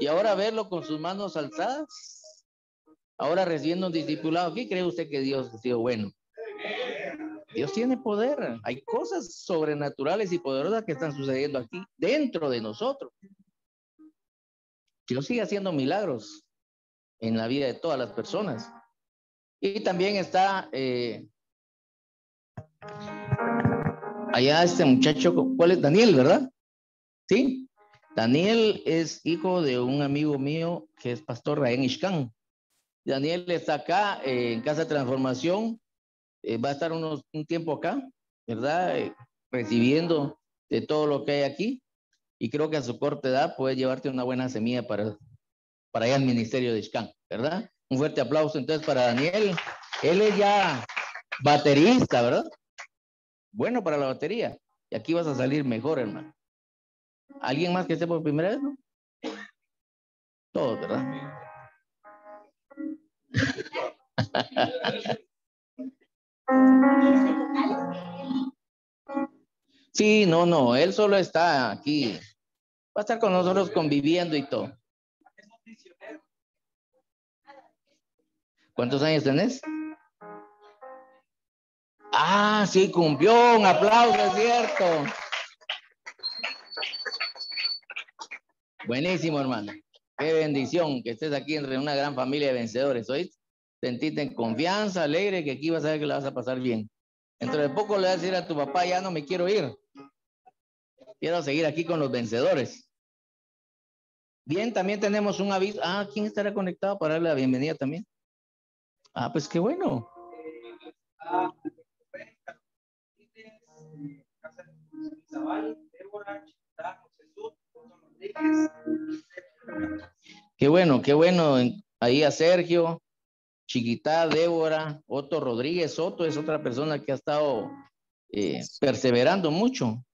Y ahora verlo con sus manos alzadas, ahora recibiendo un discipulado. ¿Qué cree usted que Dios ha sido bueno? Dios tiene poder. Hay cosas sobrenaturales y poderosas que están sucediendo aquí, dentro de nosotros. Dios sigue haciendo milagros en la vida de todas las personas. Y también está allá este muchacho, ¿cuál es? Daniel, ¿verdad? Sí. Daniel es hijo de un amigo mío que es pastor Ryan Ishkan. Daniel está acá en Casa de Transformación. Va a estar un tiempo acá, ¿verdad? Recibiendo de todo lo que hay aquí. Y creo que a su corta edad puede llevarte una buena semilla para allá al ministerio de Ishkan, ¿verdad? Un fuerte aplauso entonces para Daniel. Él es ya baterista, ¿verdad? Bueno para la batería. Y aquí vas a salir mejor, hermano. ¿Alguien más que esté por primera vez, no? Todos, ¿verdad? Sí, no, él solo está aquí. Va a estar con nosotros conviviendo y todo. ¿Cuántos años tenés? Ah, sí, cumplió. Un aplauso, es cierto. Buenísimo, hermano. Qué bendición que estés aquí entre una gran familia de vencedores. ¿Oíste? Sentite en confianza, alegre, que aquí vas a ver que la vas a pasar bien. Dentro de poco le vas a decir a tu papá, ya no me quiero ir. Quiero seguir aquí con los vencedores. Bien, también tenemos un aviso. Ah, ¿quién estará conectado para darle la bienvenida también? Ah, pues qué bueno. Qué bueno. Ahí a Sergio, Chiquitá, Débora, Otto Rodríguez. Otto es otra persona que ha estado perseverando mucho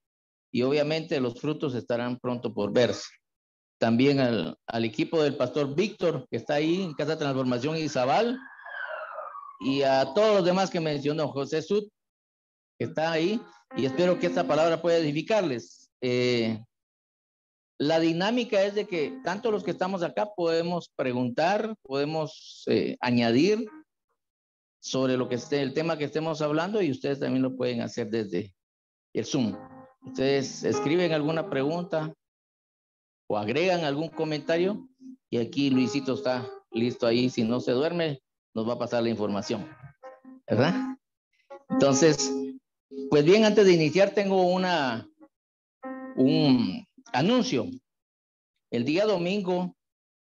y obviamente los frutos estarán pronto por verse. También al equipo del pastor Víctor, que está ahí en Casa de Transformación Izabal, y a todos los demás que mencionó, José Sud, que está ahí, y espero que esta palabra pueda edificarles. La dinámica es de que tanto los que estamos acá podemos preguntar, podemos añadir sobre lo que esté, el tema que estemos hablando, y ustedes también lo pueden hacer desde el Zoom. Ustedes escriben alguna pregunta o agregan algún comentario y aquí Luisito está listo ahí. Si no se duerme, nos va a pasar la información, ¿verdad? Entonces, pues bien, antes de iniciar tengo un anuncio. El día domingo,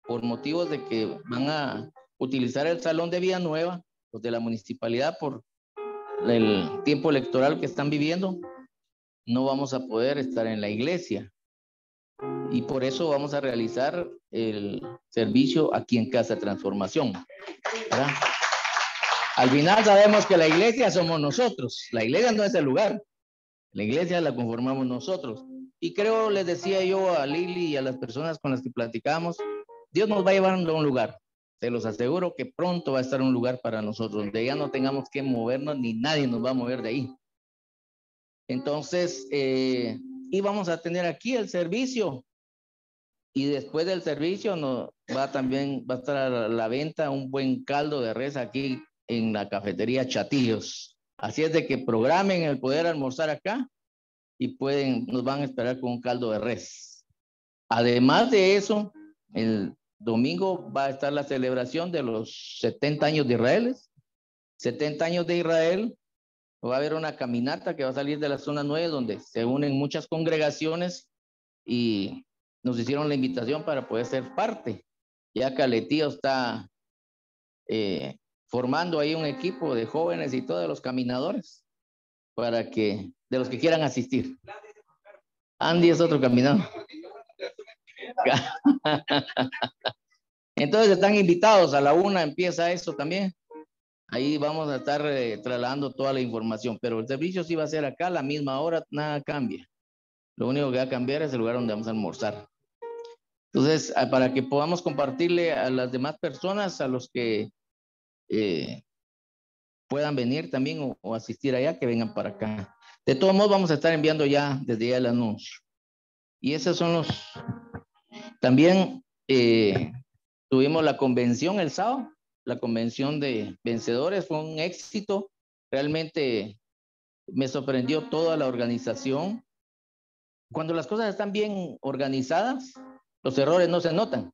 por motivos de que van a utilizar el Salón de Villanueva, los de la municipalidad, por el tiempo electoral que están viviendo, no vamos a poder estar en la iglesia. Y por eso vamos a realizar el servicio aquí en Casa Transformación, ¿verdad? Al final sabemos que la iglesia somos nosotros. La iglesia no es el lugar. La iglesia la conformamos nosotros. Y creo, les decía yo a Lili y a las personas con las que platicamos, Dios nos va a llevar a un lugar. Se los aseguro que pronto va a estar un lugar para nosotros, donde ya no tengamos que movernos, ni nadie nos va a mover de ahí. Entonces, y vamos a tener aquí el servicio. Y después del servicio va a estar a la venta un buen caldo de res aquí en la cafetería Chatillos. Así es de que programen el poder almorzar acá y nos van a esperar con un caldo de res. Además de eso, el domingo va a estar la celebración de los 70 años de Israel. 70 años de Israel. Va a haber una caminata que va a salir de la zona 9 donde se unen muchas congregaciones y nos hicieron la invitación para poder ser parte. Ya Caletío está formando ahí un equipo de jóvenes y todos los caminadores de los que quieran asistir. Andy es otro caminador. Entonces están invitados, a la 1 empieza eso también. Ahí vamos a estar trasladando toda la información, pero el servicio sí va a ser acá a la misma hora, nada cambia. Lo único que va a cambiar es el lugar donde vamos a almorzar. Entonces, para que podamos compartirle a las demás personas, a los que puedan venir también o asistir allá, que vengan para acá. De todos modos, vamos a estar enviando ya desde ya el anuncio. Y esos son también Tuvimos la convención el sábado, la convención de vencedores, fue un éxito. Realmente me sorprendió toda la organización. Cuando las cosas están bien organizadas, los errores no se notan.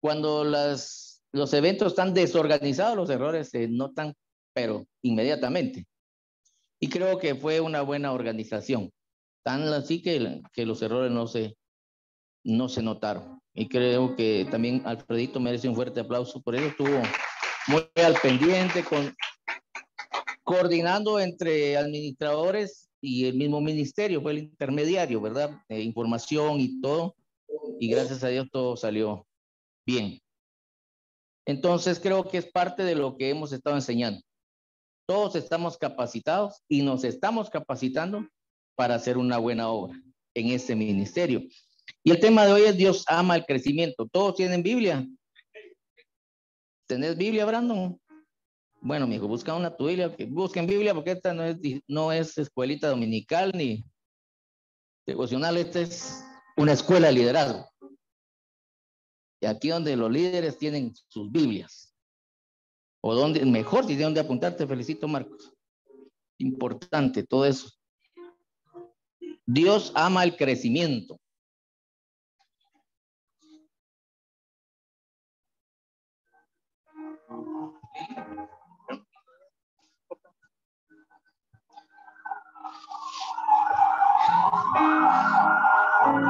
Cuando los eventos están desorganizados, los errores se notan, pero inmediatamente. Y creo que fue una buena organización. Tan así que los errores no se notaron. Y creo que también Alfredito merece un fuerte aplauso por ello. Estuvo muy al pendiente, coordinando entre administradores y el mismo ministerio, fue el intermediario, ¿verdad? Información y todo. Y gracias a Dios todo salió bien. Entonces creo que es parte de lo que hemos estado enseñando. Todos estamos capacitados y nos estamos capacitando para hacer una buena obra en este ministerio. Y el tema de hoy es Dios ama el crecimiento. ¿Todos tienen Biblia? ¿Tenés Biblia, Brandon? Bueno, mijo, busca una tu Biblia. Busquen Biblia porque esta no es escuelita dominical ni devocional. Esta es una escuela de liderazgo. Y aquí donde los líderes tienen sus Biblias. O donde, mejor, si tienen donde apuntar, te felicito, Marcos. Importante todo eso. Dios ama el crecimiento.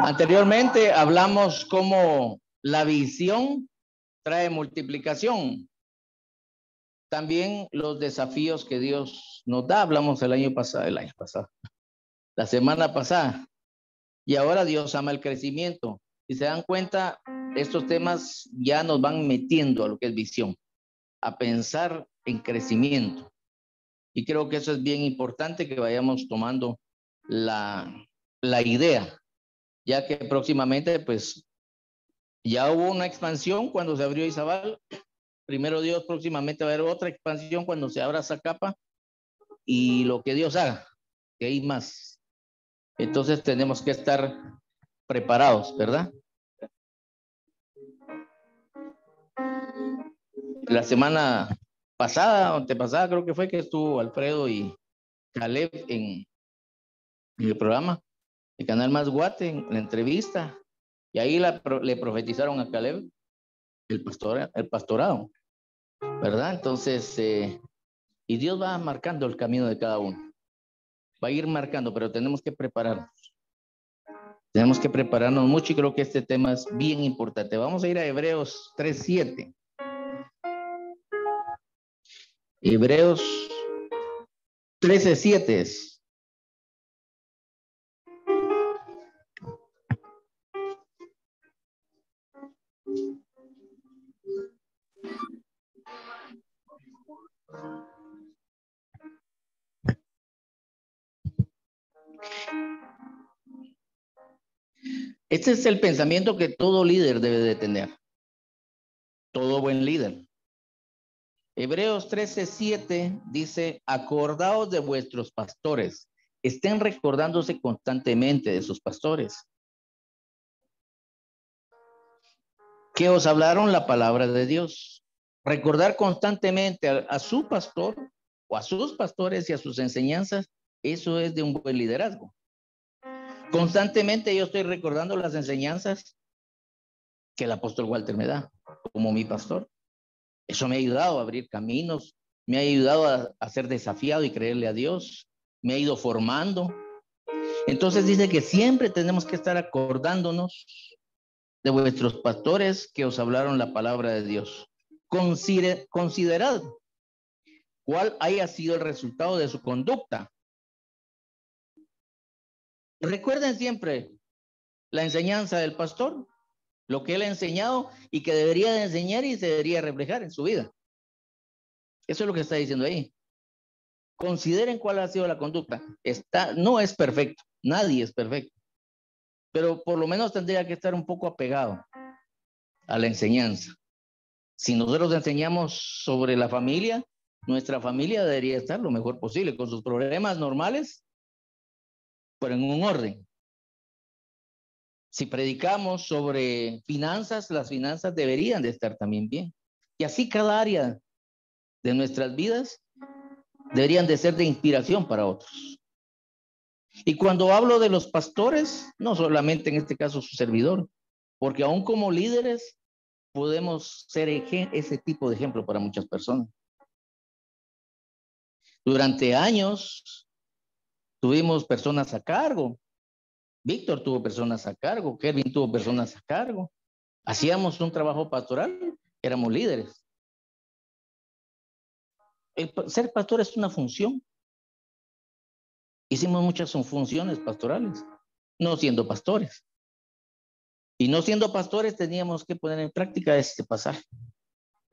Anteriormente hablamos cómo la visión trae multiplicación. También los desafíos que Dios nos da, hablamos la semana pasada. Y ahora Dios ama el crecimiento. Si se dan cuenta, estos temas ya nos van metiendo a lo que es visión, a pensar en crecimiento. Y creo que eso es bien importante, que vayamos tomando la idea, ya que próximamente, pues, ya hubo una expansión cuando se abrió Izabal. Primero Dios, próximamente va a haber otra expansión cuando se abra Zacapa, y lo que Dios haga, que hay más. Entonces tenemos que estar preparados, ¿verdad? La semana pasada, o antepasada, creo que fue, que estuvo Alfredo y Caleb en el programa de Canal Más Guate, en la entrevista, y ahí le profetizaron a Caleb el pastorado, ¿verdad? Entonces, y Dios va marcando el camino de cada uno. Va a ir marcando, pero tenemos que prepararnos. Tenemos que prepararnos mucho, y creo que este tema es bien importante. Vamos a ir a Hebreos 3:7. Hebreos 13:7 es. Este es el pensamiento que todo líder debe de tener. Todo buen líder. Hebreos 13:7 dice: acordaos de vuestros pastores. Estén recordándose constantemente de sus pastores, que os hablaron la palabra de Dios. Recordar constantemente a su pastor o a sus pastores y a sus enseñanzas, eso es de un buen liderazgo. Constantemente yo estoy recordando las enseñanzas que el apóstol Walter me da como mi pastor. Eso me ha ayudado a abrir caminos, me ha ayudado a ser desafiado y creerle a Dios, me ha ido formando. Entonces dice que siempre tenemos que estar acordándonos de vuestros pastores que os hablaron la palabra de Dios. Considerad cuál haya sido el resultado de su conducta. Recuerden siempre la enseñanza del pastor, lo que él ha enseñado y que debería de enseñar y se debería reflejar en su vida. Eso es lo que está diciendo ahí. Consideren cuál ha sido la conducta. No es perfecto, nadie es perfecto, pero por lo menos tendría que estar un poco apegado a la enseñanza. Si nosotros enseñamos sobre la familia, nuestra familia debería estar lo mejor posible, con sus problemas normales, pero en un orden. Si predicamos sobre finanzas, las finanzas deberían de estar también bien. Y así cada área de nuestras vidas deberían de ser de inspiración para otros. Y cuando hablo de los pastores, no solamente en este caso su servidor, porque aún como líderes podemos ser ese tipo de ejemplo para muchas personas. Durante años tuvimos personas a cargo. Víctor tuvo personas a cargo, Kevin tuvo personas a cargo. Hacíamos un trabajo pastoral, éramos líderes. Ser pastor es una función. Hicimos muchas funciones pastorales, no siendo pastores. Y no siendo pastores teníamos que poner en práctica este pasaje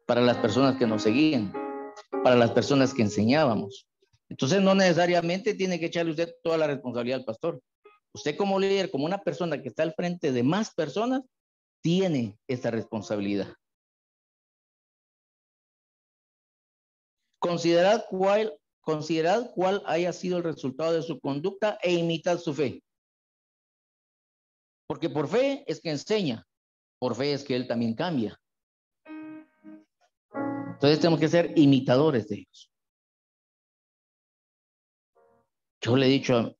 para las personas que nos seguían, para las personas que enseñábamos. Entonces no necesariamente tiene que echarle usted toda la responsabilidad al pastor. Usted como líder, como una persona que está al frente de más personas, tiene esta responsabilidad. Considerad cuál haya sido el resultado de su conducta e imitad su fe. Porque por fe es que enseña, por fe es que él también cambia. Entonces tenemos que ser imitadores de ellos. Yo le he dicho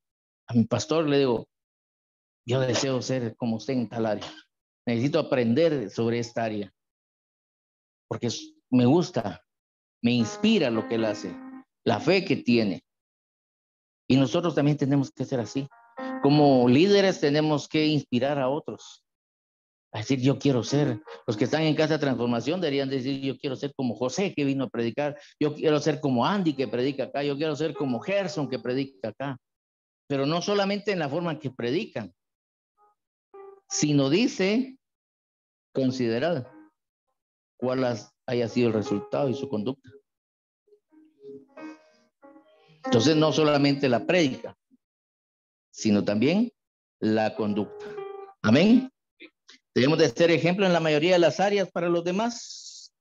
a mi pastor, le digo, yo deseo ser como usted en tal área. Necesito aprender sobre esta área. Porque me gusta, me inspira lo que él hace, la fe que tiene. Y nosotros también tenemos que ser así. Como líderes tenemos que inspirar a otros. A decir, yo quiero ser. Los que están en Casa de Transformación deberían decir, yo quiero ser como José que vino a predicar. Yo quiero ser como Andy que predica acá. Yo quiero ser como Gerson que predica acá. Pero no solamente en la forma en que predican, sino dice, considerad cuál haya sido el resultado y su conducta. Entonces no solamente la prédica, sino también la conducta. Amén. Debemos de ser ejemplo en la mayoría de las áreas para los demás.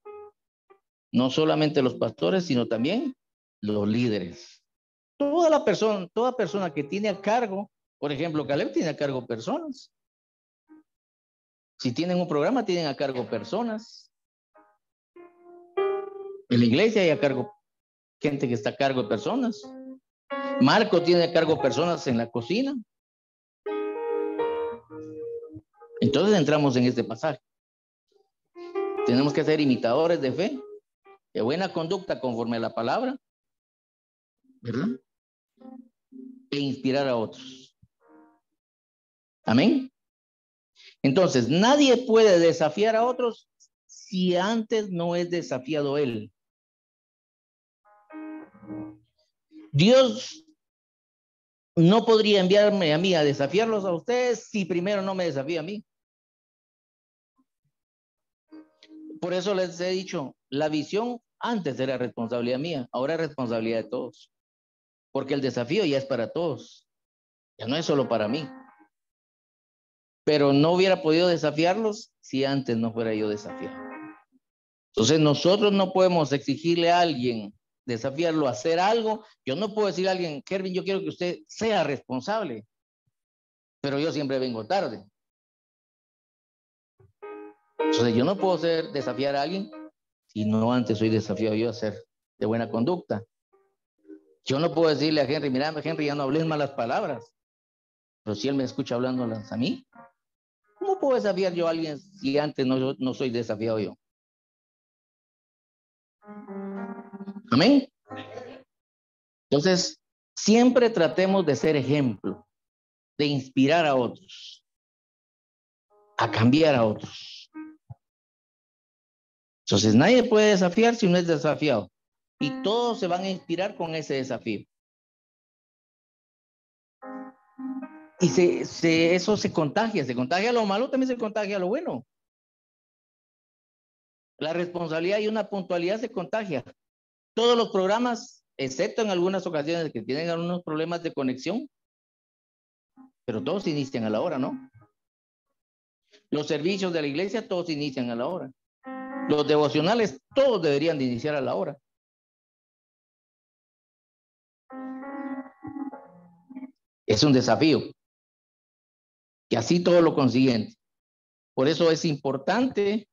No solamente los pastores, sino también los líderes. Toda persona que tiene a cargo, por ejemplo, Caleb tiene a cargo personas. Si tienen un programa, tienen a cargo personas. En la iglesia hay a cargo gente que está a cargo de personas. Marco tiene a cargo personas en la cocina. Entonces entramos en este pasaje. Tenemos que ser imitadores de fe, de buena conducta conforme a la palabra, ¿verdad? E inspirar a otros. Amén. Entonces, nadie puede desafiar a otros si antes no es desafiado él. Dios no podría enviarme a mí a desafiarlos a ustedes si primero no me desafía a mí. Por eso les he dicho, la visión antes era responsabilidad mía, ahora es responsabilidad de todos. Porque el desafío ya es para todos, ya no es solo para mí. Pero no hubiera podido desafiarlos si antes no fuera yo desafiado. Entonces nosotros no podemos exigirle a alguien, desafiarlo a hacer algo. Yo no puedo decirle a alguien, Kervin, yo quiero que usted sea responsable, pero yo siempre vengo tarde. Entonces yo no puedo desafiar a alguien si no antes soy desafiado yo a ser de buena conducta. Yo no puedo decirle a Henry, mira, Henry, ya no hables malas palabras, pero si él me escucha hablándolas a mí, ¿cómo puedo desafiar yo a alguien si antes no soy desafiado yo? Amén. Entonces, siempre tratemos de ser ejemplo, de inspirar a otros, a cambiar a otros. Entonces, nadie puede desafiar si no es desafiado. Y todos se van a inspirar con ese desafío. Y eso se contagia lo malo, también se contagia lo bueno. La responsabilidad y una puntualidad se contagia. Todos los programas, excepto en algunas ocasiones que tienen algunos problemas de conexión, pero todos inician a la hora, ¿no? Los servicios de la iglesia, todos inician a la hora. Los devocionales, todos deberían de iniciar a la hora. Es un desafío. Y así todo lo consiguiente. Por eso es importante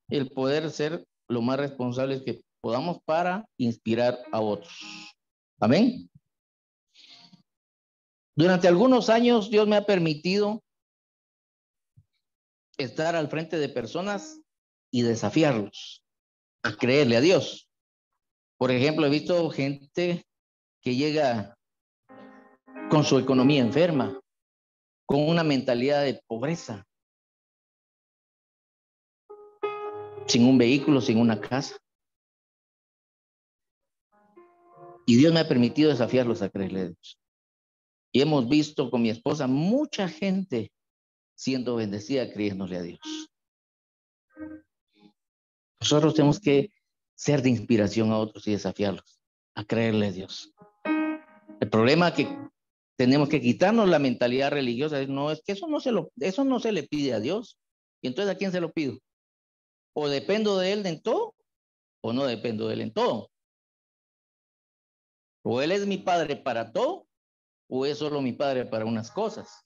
el poder ser lo más responsables que podamos para inspirar a otros. Amén. Durante algunos años Dios me ha permitido estar al frente de personas y desafiarlos a creerle a Dios. Por ejemplo, he visto gente que llega con su economía enferma, con una mentalidad de pobreza, sin un vehículo, sin una casa. Y Dios me ha permitido desafiarlos a creerle a Dios. Y hemos visto con mi esposa mucha gente siendo bendecida creyéndole a Dios. Nosotros tenemos que ser de inspiración a otros y desafiarlos a creerle a Dios. El problema es que tenemos que quitarnos la mentalidad religiosa. No, es que eso no se le pide a Dios. Y entonces, ¿a quién se lo pido? O dependo de Él en todo, o no dependo de Él en todo. O Él es mi Padre para todo, o es solo mi Padre para unas cosas.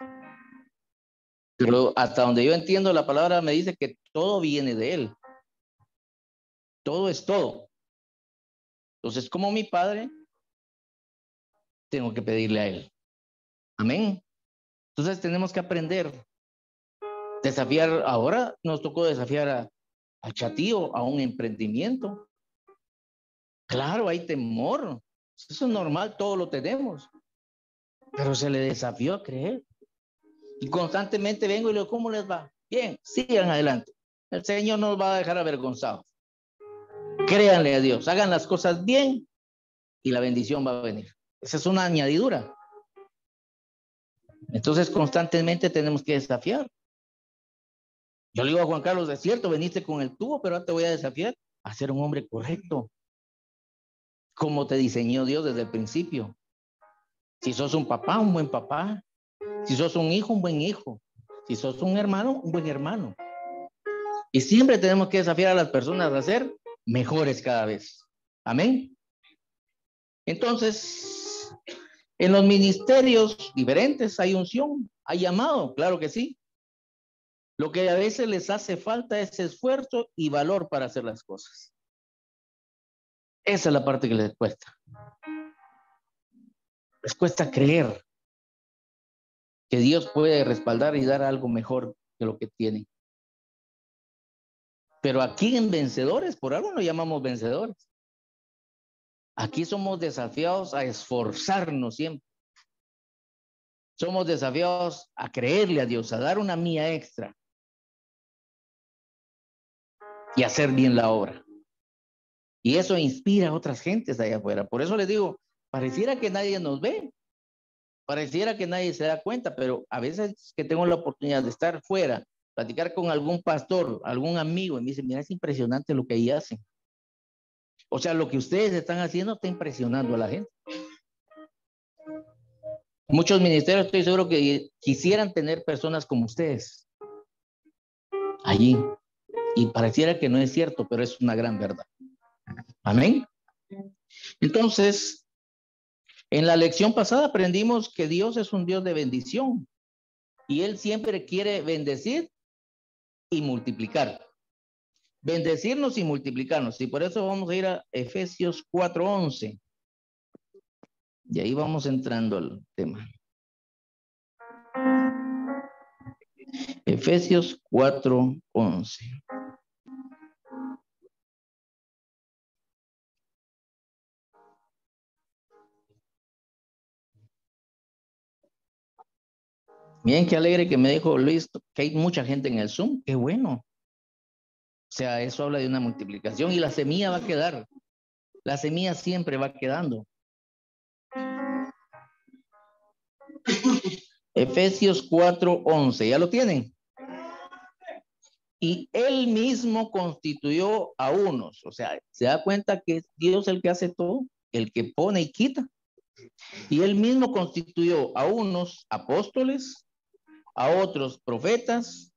Pero hasta donde yo entiendo, la palabra me dice que todo viene de Él. Todo es todo. Entonces, como mi Padre, tengo que pedirle a Él. Amén. Entonces, tenemos que aprender. Desafiar, ahora nos tocó desafiar al chatío, a un emprendimiento. Claro, hay temor. Eso es normal, todo lo tenemos. Pero se le desafió a creer. Y constantemente vengo y le digo, ¿cómo les va? Bien, sigan adelante. El Señor no nos va a dejar avergonzados. Créanle a Dios, hagan las cosas bien y la bendición va a venir. Esa es una añadidura. Entonces, constantemente tenemos que desafiar. Yo le digo a Juan Carlos, es cierto, veniste con el tubo, pero ahora te voy a desafiar a ser un hombre correcto, como te diseñó Dios desde el principio. Si sos un papá, un buen papá. Si sos un hijo, un buen hijo. Si sos un hermano, un buen hermano. Y siempre tenemos que desafiar a las personas a ser mejores cada vez. Amén. Entonces, en los ministerios diferentes hay unción, hay llamado, claro que sí. Lo que a veces les hace falta es esfuerzo y valor para hacer las cosas. Esa es la parte que les cuesta. Les cuesta creer que Dios puede respaldar y dar algo mejor que lo que tienen. Pero aquí en vencedores, por algo nos llamamos vencedores. Aquí somos desafiados a esforzarnos siempre. Somos desafiados a creerle a Dios, a dar una mía extra y hacer bien la obra. Y eso inspira a otras gentes allá afuera. Por eso les digo, pareciera que nadie nos ve, pareciera que nadie se da cuenta, pero a veces que tengo la oportunidad de estar fuera, platicar con algún pastor, algún amigo, y me dice, mira, es impresionante lo que ahí hacen. O sea, lo que ustedes están haciendo está impresionando a la gente. Muchos ministerios estoy seguro que quisieran tener personas como ustedes allí. Y pareciera que no es cierto, pero es una gran verdad. Amén. Entonces, en la lección pasada aprendimos que Dios es un Dios de bendición y Él siempre quiere bendecir y multiplicar. Bendecirnos y multiplicarnos. Y por eso vamos a ir a Efesios 4:11. Y ahí vamos entrando al tema. Efesios 4:11. Miren qué alegre que me dijo Luis que hay mucha gente en el Zoom. Qué bueno. O sea, eso habla de una multiplicación y la semilla va a quedar. La semilla siempre va quedando. Efesios 4:11. ¿Ya lo tienen? Y Él mismo constituyó a unos. O sea, se da cuenta que es Dios el que hace todo, el que pone y quita. Y Él mismo constituyó a unos apóstoles, a otros profetas,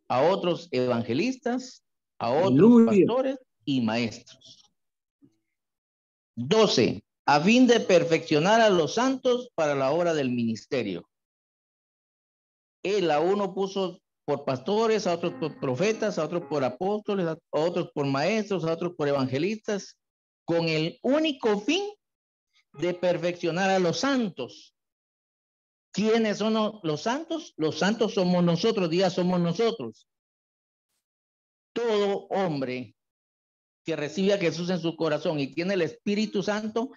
a otros evangelistas, a otros Aleluya. pastores y maestros. 12. A fin de perfeccionar a los santos para la obra del ministerio. Él a uno puso por pastores, a otros por profetas, a otros por apóstoles, a otros por maestros, a otros por evangelistas, con el único fin de perfeccionar a los santos. ¿Quiénes son los santos? Los santos somos nosotros, diga, somos nosotros. Todo hombre que recibe a Jesús en su corazón y tiene el Espíritu Santo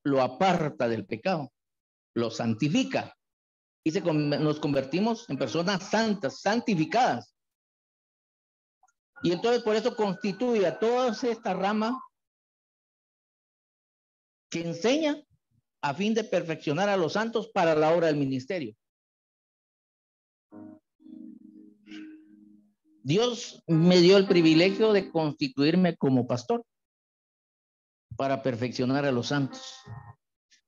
lo aparta del pecado, lo santifica y nos convertimos en personas santas, santificadas. Y entonces por eso constituye a toda esta rama que enseña a fin de perfeccionar a los santos para la obra del ministerio. Dios me dio el privilegio de constituirme como pastor para perfeccionar a los santos,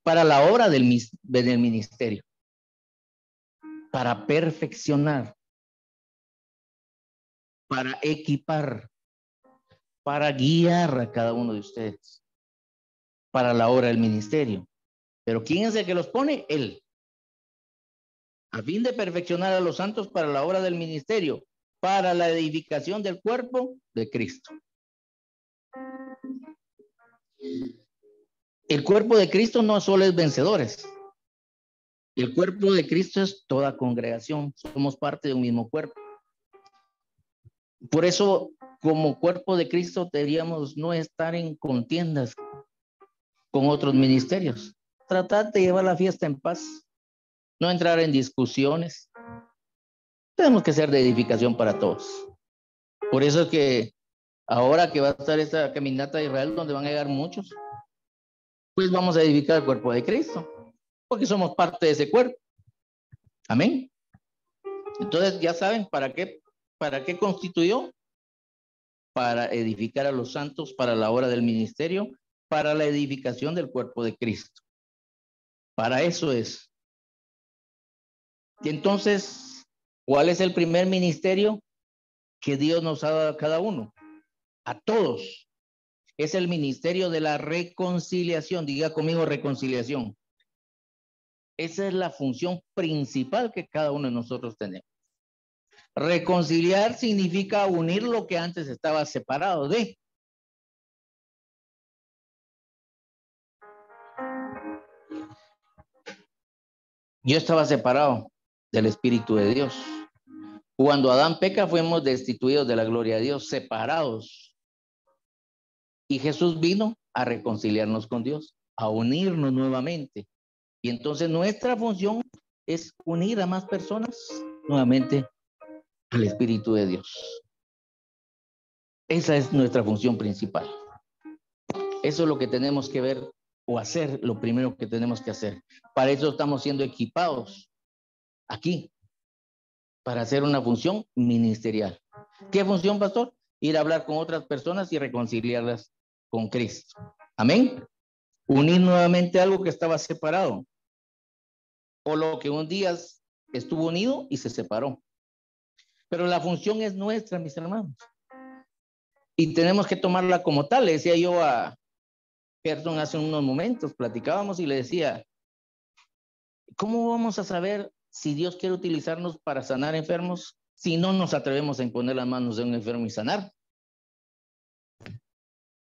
para la obra del ministerio, para perfeccionar, para equipar, para guiar a cada uno de ustedes para la obra del ministerio. Pero ¿quién es el que los pone? Él. A fin de perfeccionar a los santos para la obra del ministerio, para la edificación del cuerpo de Cristo. El cuerpo de Cristo no solo es vencedores. El cuerpo de Cristo es toda congregación. Somos parte de un mismo cuerpo. Por eso, como cuerpo de Cristo, deberíamos no estar en contiendas con otros ministerios. Tratar de llevar la fiesta en paz. No entrar en discusiones. Tenemos que ser de edificación para todos. Por eso es que ahora que va a estar esta caminata de Israel, donde van a llegar muchos, pues vamos a edificar el cuerpo de Cristo, porque somos parte de ese cuerpo. Amén. Entonces ya saben para qué constituyó. Para edificar a los santos, para la obra del ministerio, para la edificación del cuerpo de Cristo. Para eso es. Y entonces, ¿cuál es el primer ministerio que Dios nos ha dado a cada uno? A todos. Es el ministerio de la reconciliación. Diga conmigo, reconciliación. Esa es la función principal que cada uno de nosotros tenemos. Reconciliar significa unir lo que antes estaba separado de. Yo estaba separado del Espíritu de Dios. Cuando Adán peca, fuimos destituidos de la gloria de Dios, separados. Y Jesús vino a reconciliarnos con Dios, a unirnos nuevamente. Y entonces nuestra función es unir a más personas nuevamente al Espíritu de Dios. Esa es nuestra función principal. Eso es lo que tenemos que ver o hacer, lo primero que tenemos que hacer. Para eso estamos siendo equipados aquí, para hacer una función ministerial. ¿Qué función, pastor? Ir a hablar con otras personas y reconciliarlas con Cristo. Amén. Unir nuevamente algo que estaba separado. O lo que un día estuvo unido y se separó. Pero la función es nuestra, mis hermanos. Y tenemos que tomarla como tal. Le decía yo a Gerson hace unos momentos, platicábamos y le decía, ¿cómo vamos a saber si Dios quiere utilizarnos para sanar enfermos si no nos atrevemos a imponer las manos de un enfermo y sanar?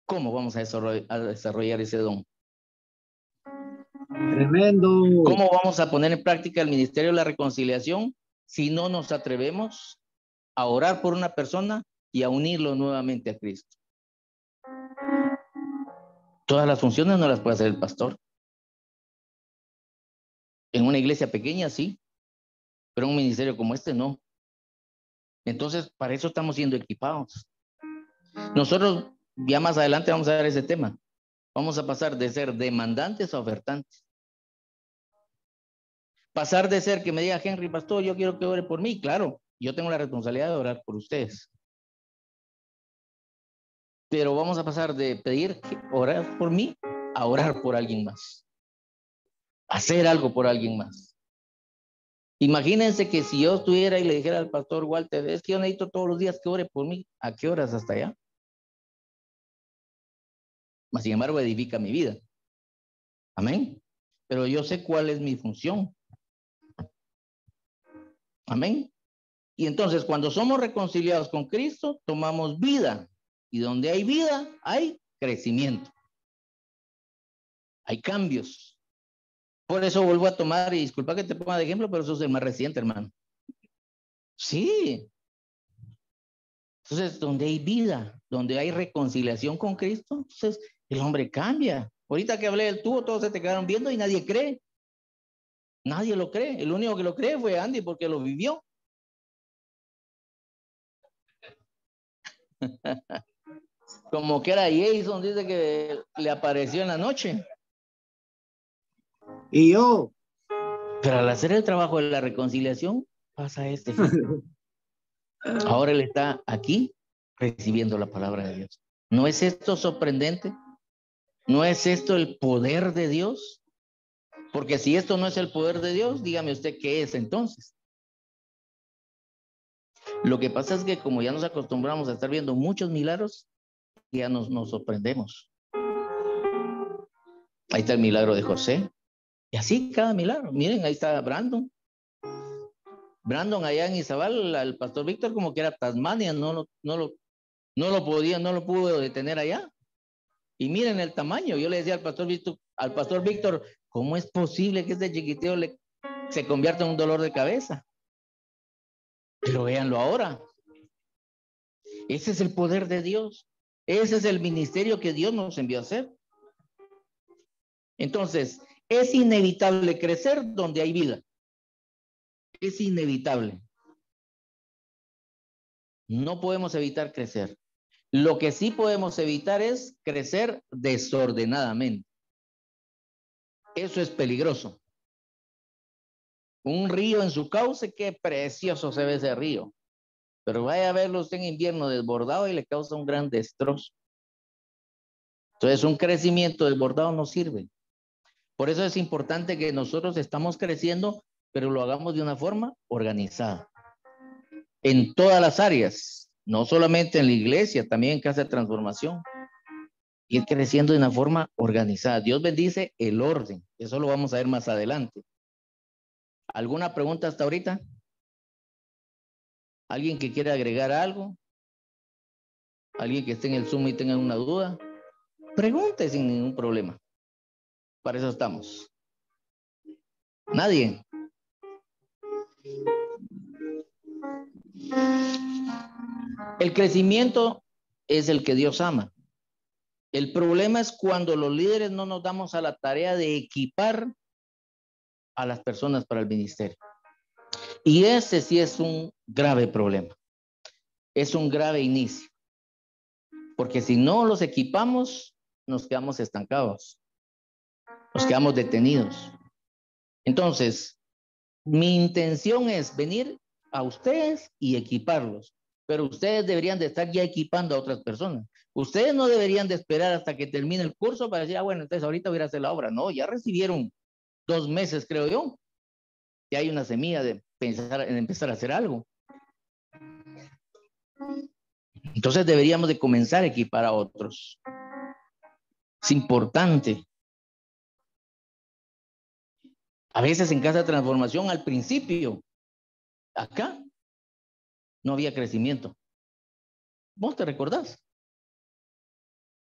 ¿Cómo vamos a desarrollar ese don? Tremendo. ¿Cómo vamos a poner en práctica el ministerio de la reconciliación si no nos atrevemos a orar por una persona y a unirlo nuevamente a Cristo? Todas las funciones no las puede hacer el pastor. En una iglesia pequeña sí, pero en un ministerio como este no. Entonces, para eso estamos siendo equipados. Nosotros ya más adelante vamos a ver ese tema. Vamos a pasar de ser demandantes a ofertantes. Pasar de ser que me diga Henry, pastor, yo quiero que ore por mí. Claro, yo tengo la responsabilidad de orar por ustedes. Pero vamos a pasar de pedir orar por mí a orar por alguien más. Hacer algo por alguien más. Imagínense que si yo estuviera y le dijera al pastor Walter, es que yo necesito todos los días que ore por mí. ¿A qué horas hasta allá? Mas, sin embargo, edifica mi vida. Amén. Pero yo sé cuál es mi función. Amén. Y entonces, cuando somos reconciliados con Cristo, tomamos vida. Y donde hay vida, hay crecimiento. Hay cambios. Por eso vuelvo a tomar, y disculpa que te ponga de ejemplo, pero eso es el más reciente, hermano. Sí. Entonces, donde hay vida, donde hay reconciliación con Cristo, entonces el hombre cambia. Ahorita que hablé del tubo, todos se te quedaron viendo y nadie cree. Nadie lo cree. El único que lo cree fue Andy porque lo vivió. Como que era Jason, dice que le apareció en la noche. Y yo. Pero al hacer el trabajo de la reconciliación, pasa este fenómeno. Ahora él está aquí recibiendo la palabra de Dios. ¿No es esto sorprendente? ¿No es esto el poder de Dios? Porque si esto no es el poder de Dios, dígame usted qué es entonces. Lo que pasa es que como ya nos acostumbramos a estar viendo muchos milagros, ya nos sorprendemos. Ahí está el milagro de José. Y así cada milagro. Miren, ahí está Brandon. Brandon allá en Izabal, el pastor Víctor como que era Tasmania, no lo pudo detener allá. Y miren el tamaño. Yo le decía al pastor Víctor, ¿cómo es posible que este chiquiteo se convierta en un dolor de cabeza? Pero véanlo ahora. Ese es el poder de Dios. Ese es el ministerio que Dios nos envió a hacer. Entonces, es inevitable crecer donde hay vida. Es inevitable. No podemos evitar crecer. Lo que sí podemos evitar es crecer desordenadamente. Eso es peligroso. Un río en su cauce, qué precioso se ve ese río. Pero vaya a verlo usted en invierno desbordado y le causa un gran destrozo. Entonces, un crecimiento desbordado no sirve. Por eso es importante que nosotros estamos creciendo, pero lo hagamos de una forma organizada. En todas las áreas, no solamente en la iglesia, también en Casa de Transformación. Ir creciendo de una forma organizada. Dios bendice el orden. Eso lo vamos a ver más adelante. ¿Alguna pregunta hasta ahorita? ¿Alguien que quiera agregar algo? ¿Alguien que esté en el Zoom y tenga una duda? Pregunte sin ningún problema. Para eso estamos. ¿Nadie? El crecimiento es el que Dios ama. El problema es cuando los líderes no nos damos a la tarea de equipar a las personas para el ministerio. Y ese sí es un grave problema. Es un grave inicio. Porque si no los equipamos, nos quedamos estancados. Nos quedamos detenidos. Entonces, mi intención es venir a ustedes y equiparlos. Pero ustedes deberían de estar ya equipando a otras personas. Ustedes no deberían de esperar hasta que termine el curso para decir, bueno, entonces ahorita voy a hacer la obra. No, ya recibieron 2 meses, creo yo. Ya hay una semilla de pensar en empezar a hacer algo. Entonces deberíamos de comenzar a equipar a otros. Es importante. A veces en Casa de Transformación, al principio, acá, no había crecimiento. ¿Vos te recordás?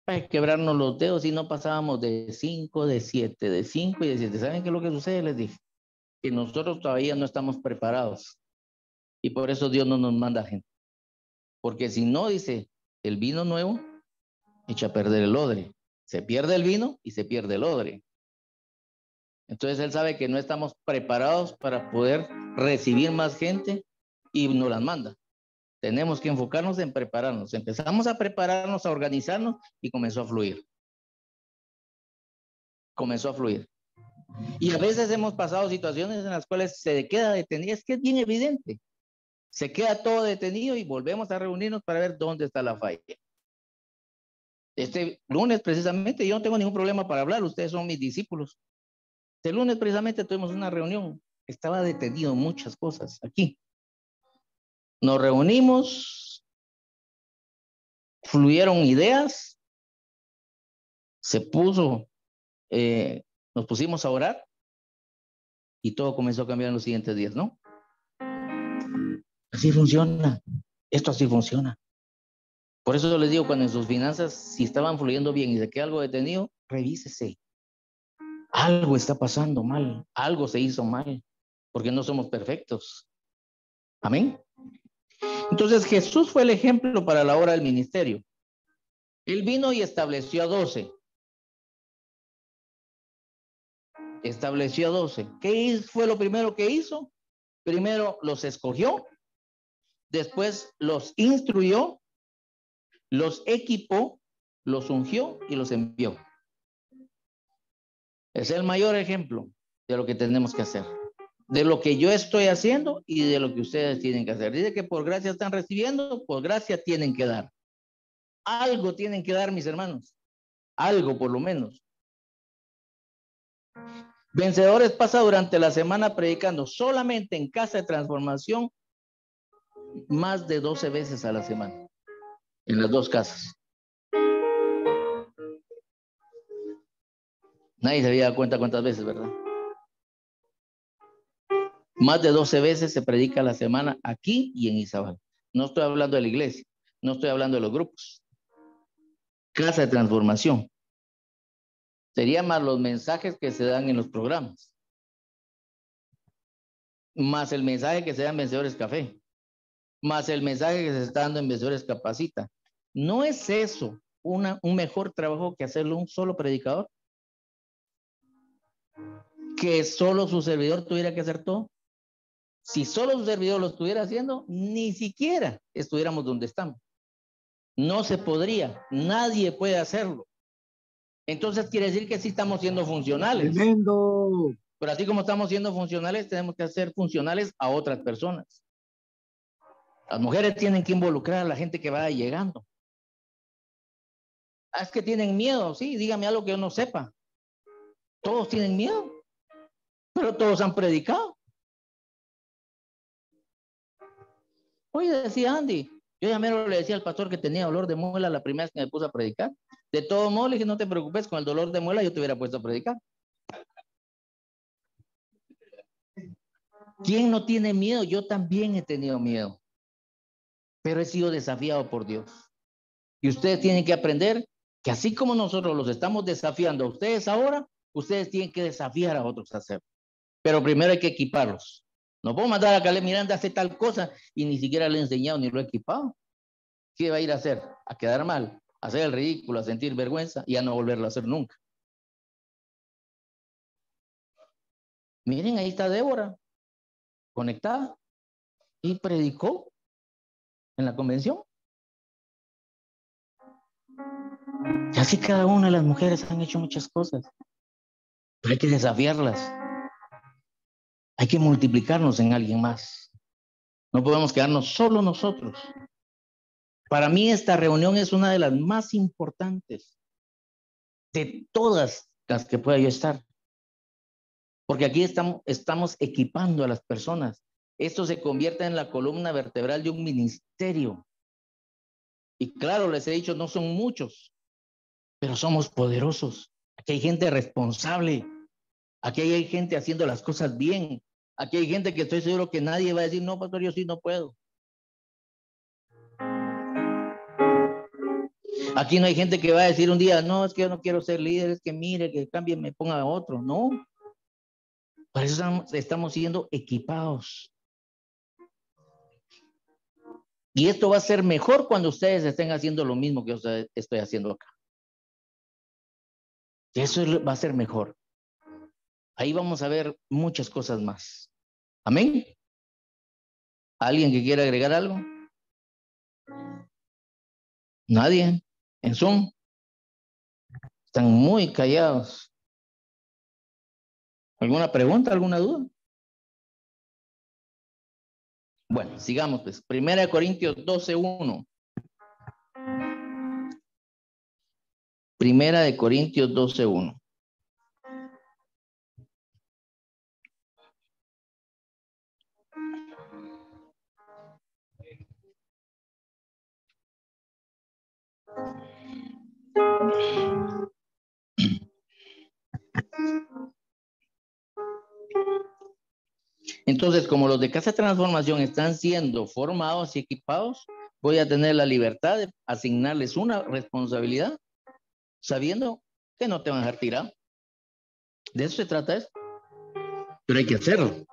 Para quebrarnos los dedos y no pasábamos de 5, de 7, de 5 y de 7. ¿Saben qué es lo que sucede? Les dije que nosotros todavía no estamos preparados y por eso Dios no nos manda gente. Porque si no, dice, el vino nuevo echa a perder el odre. Se pierde el vino y se pierde el odre. Entonces Él sabe que no estamos preparados para poder recibir más gente y nos las manda. Tenemos que enfocarnos en prepararnos. Empezamos a prepararnos, a organizarnos y comenzó a fluir. Comenzó a fluir. Y a veces hemos pasado situaciones en las cuales se queda detenido. Es que es bien evidente. Se queda todo detenido y volvemos a reunirnos para ver dónde está la falla. Este lunes precisamente, yo no tengo ningún problema para hablar. Ustedes son mis discípulos. Este lunes precisamente tuvimos una reunión. Estaba detenido muchas cosas aquí. Nos reunimos, fluyeron ideas, se puso, nos pusimos a orar y todo comenzó a cambiar en los siguientes días, ¿no? Así funciona. Esto así funciona. Por eso les digo, cuando en sus finanzas, si estaban fluyendo bien y se queda algo detenido, revísese. Algo está pasando mal, algo se hizo mal, porque no somos perfectos. Amén. Entonces Jesús fue el ejemplo para la obra del ministerio. Él vino y estableció a 12. Estableció a 12. ¿Qué fue lo primero que hizo? Primero los escogió, después los instruyó, los equipó, los ungió y los envió. Es el mayor ejemplo de lo que tenemos que hacer, de lo que yo estoy haciendo y de lo que ustedes tienen que hacer. Dice que por gracia están recibiendo, por gracia tienen que dar. Algo tienen que dar, mis hermanos. Algo, por lo menos. Vencedores pasa durante la semana predicando solamente en Casa de Transformación más de 12 veces a la semana. En las dos casas. Nadie se había dado cuenta cuántas veces, ¿verdad? Más de 12 veces se predica a la semana aquí y en Izabal. No estoy hablando de la iglesia, no estoy hablando de los grupos. Casa de Transformación. Sería más los mensajes que se dan en los programas. Más el mensaje que se da en Vencedores Café. Más el mensaje que se está dando en Vencedores Capacita. ¿No es eso un mejor trabajo que hacerlo un solo predicador? Que solo su servidor tuviera que hacer todo. Si solo su servidor lo estuviera haciendo, ni siquiera estuviéramos donde estamos. No se podría, nadie puede hacerlo. Entonces quiere decir que sí estamos siendo funcionales. Tremendo. Pero así como estamos siendo funcionales, tenemos que hacer funcionales a otras personas. Las mujeres tienen que involucrar a la gente que va llegando. Ah, es que tienen miedo, sí, dígame algo que yo no sepa. Todos tienen miedo, pero todos han predicado. Oye, decía Andy, yo ya mero le decía al pastor que tenía dolor de muela la primera vez que me puse a predicar. De todo modo, le dije, no te preocupes, con el dolor de muela yo te hubiera puesto a predicar. ¿Quién no tiene miedo? Yo también he tenido miedo, pero he sido desafiado por Dios. Y ustedes tienen que aprender que así como nosotros los estamos desafiando a ustedes ahora, ustedes tienen que desafiar a otros a hacer. Pero primero hay que equiparlos. No puedo mandar a Caleb Miranda a hacer tal cosa y ni siquiera le he enseñado ni lo he equipado. ¿Qué va a ir a hacer? A quedar mal, a hacer el ridículo, a sentir vergüenza y a no volverlo a hacer nunca. Miren, ahí está Débora, conectada, y predicó en la convención. Y así cada una de las mujeres han hecho muchas cosas. Pero hay que desafiarlas. Hay que multiplicarnos en alguien más. No podemos quedarnos solo nosotros. Para mí esta reunión es una de las más importantes de todas las que pueda yo estar. Porque aquí estamos equipando a las personas. Esto se convierte en la columna vertebral de un ministerio. Y claro, les he dicho, no son muchos, pero somos poderosos. Aquí hay gente responsable. Aquí hay gente haciendo las cosas bien. Aquí hay gente que estoy seguro que nadie va a decir, no, pastor, yo sí no puedo. Aquí no hay gente que va a decir un día, no, es que yo no quiero ser líder, es que mire, que cambie, me ponga a otro. No. Para eso estamos siendo equipados. Y esto va a ser mejor cuando ustedes estén haciendo lo mismo que yo estoy haciendo acá. Eso va a ser mejor. Ahí vamos a ver muchas cosas más. Amén. ¿Alguien que quiera agregar algo? Nadie. En Zoom. Están muy callados. ¿Alguna pregunta, alguna duda? Bueno, sigamos pues. 1 Corintios 12:1. 1 Corintios 12:1. Entonces, como los de Casa de Transformación están siendo formados y equipados, voy a tener la libertad de asignarles una responsabilidad, sabiendo que no te van a dejar tirado. De eso se trata esto. Pero hay que hacerlo.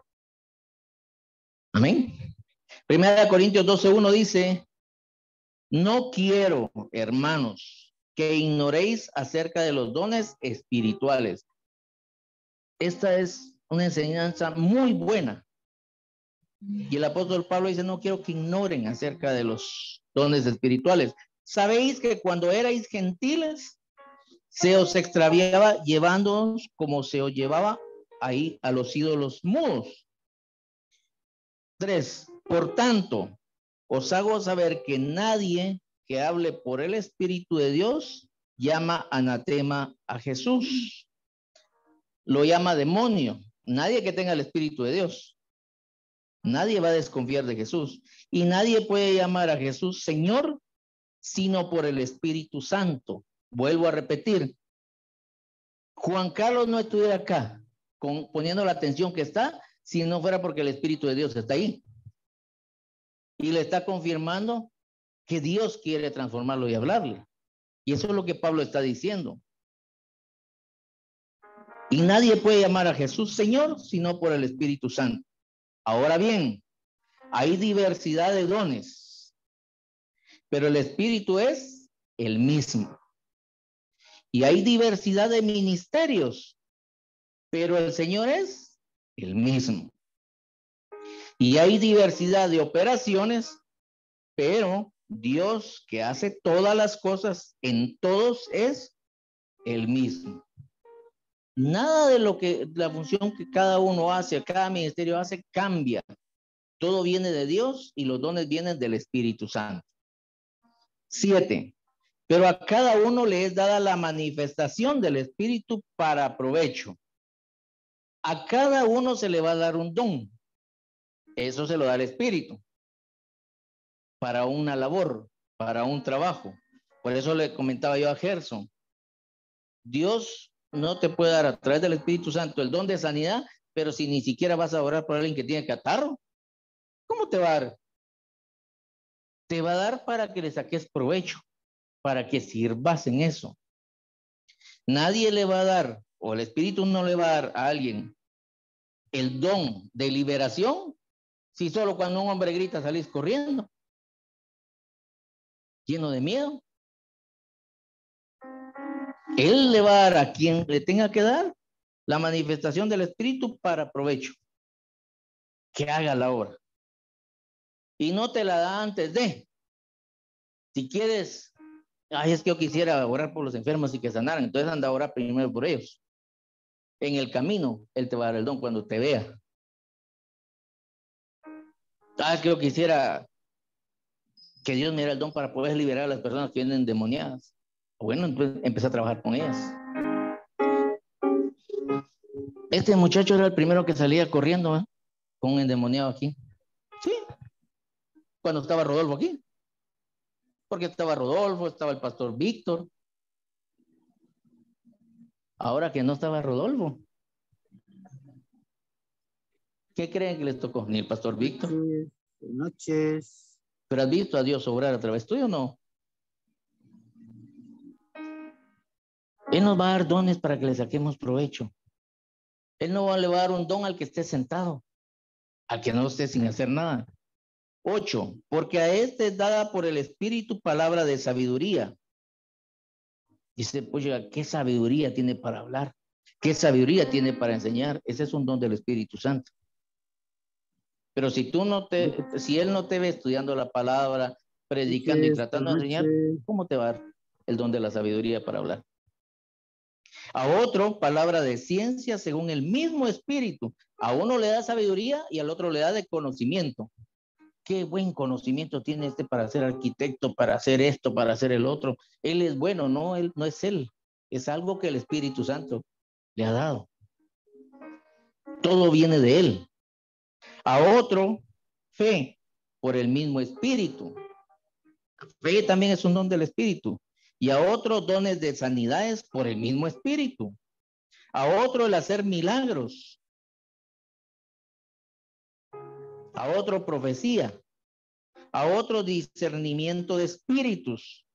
Amén. Primera de Corintios 12:1 dice, no quiero, hermanos, que ignoréis acerca de los dones espirituales. Esta es una enseñanza muy buena. Y el apóstol Pablo dice, no quiero que ignoren acerca de los dones espirituales. Sabéis que cuando erais gentiles, se os extraviaba llevándoos como se os llevaba ahí a los ídolos mudos. 3. Por tanto, os hago saber que nadie que hable por el Espíritu de Dios llama anatema a Jesús. Lo llama demonio. Nadie que tenga el Espíritu de Dios. Nadie va a desconfiar de Jesús. Y nadie puede llamar a Jesús Señor, sino por el Espíritu Santo. Vuelvo a repetir. Juan Carlos no estuviera acá poniendo la atención que está si no fuera porque el Espíritu de Dios está ahí. Y le está confirmando que Dios quiere transformarlo y hablarle. Y eso es lo que Pablo está diciendo. Y nadie puede llamar a Jesús Señor sino por el Espíritu Santo. Ahora bien, hay diversidad de dones, pero el Espíritu es el mismo. Y hay diversidad de ministerios, pero el Señor es el mismo. Y hay diversidad de operaciones, pero Dios que hace todas las cosas en todos es el mismo. Nada de lo que la función que cada uno hace, cada ministerio hace, cambia. Todo viene de Dios y los dones vienen del Espíritu Santo. 7. Pero a cada uno le es dada la manifestación del Espíritu para provecho. A cada uno se le va a dar un don. Eso se lo da el Espíritu. Para una labor, para un trabajo. Por eso le comentaba yo a Gerson. Dios no te puede dar a través del Espíritu Santo el don de sanidad, pero si ni siquiera vas a orar por alguien que tiene catarro, ¿cómo te va a dar? Te va a dar para que le saques provecho, para que sirvas en eso. Nadie le va a dar, o el Espíritu no le va a dar a alguien el don de liberación, si solo cuando un hombre grita salís corriendo, lleno de miedo. Él le va a dar a quien le tenga que dar la manifestación del Espíritu para provecho. Que haga la obra. Y no te la da antes de. Si quieres, ay, es que yo quisiera orar por los enfermos y que sanaran, entonces anda a orar primero por ellos. En el camino, Él te va a dar el don cuando te vea. Ah, es que yo quisiera que Dios me diera el don para poder liberar a las personas que vienen endemoniadas. Bueno, entonces empecé a trabajar con ellas. Este muchacho era el primero que salía corriendo, ¿eh? Con un endemoniado aquí. Sí, cuando estaba Rodolfo aquí. Porque estaba Rodolfo, estaba el pastor Víctor. Ahora que no estaba Rodolfo, ¿qué creen que les tocó? Ni el pastor Víctor. Buenas noches. ¿Pero has visto a Dios obrar a través tuyo o no? Él nos va a dar dones para que le saquemos provecho. Él no le va a dar un don al que esté sentado, al que no esté sin hacer nada. 8. Porque a este es dada por el Espíritu palabra de sabiduría. Dice, pues, ¿qué sabiduría tiene para hablar? ¿Qué sabiduría tiene para enseñar? Ese es un don del Espíritu Santo. Pero si él no te ve estudiando la palabra, predicando y tratando de enseñar, ¿cómo te va a dar el don de la sabiduría para hablar? A otro, palabra de ciencia según el mismo Espíritu. A uno le da sabiduría y al otro le da de conocimiento. Qué buen conocimiento tiene este para ser arquitecto, para hacer esto, para hacer el otro. Él es bueno, no, él no es él. Es algo que el Espíritu Santo le ha dado. Todo viene de él. A otro, fe por el mismo Espíritu. Fe también es un don del Espíritu. Y a otro, dones de sanidades por el mismo Espíritu. A otro, el hacer milagros. a otro profecía, a otro discernimiento de espíritus,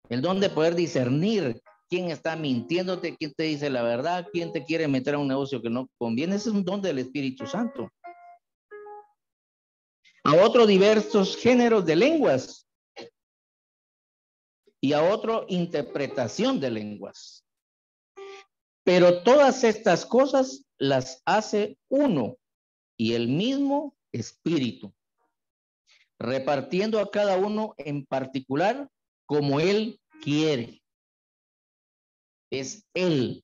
el don de poder discernir quién está mintiéndote, quién te dice la verdad, quién te quiere meter a un negocio que no conviene. Ese es un don del Espíritu Santo. A otro diversos géneros de lenguas y a otro interpretación de lenguas. Pero todas estas cosas las hace uno y el mismo Espíritu, repartiendo a cada uno en particular como Él quiere. Es Él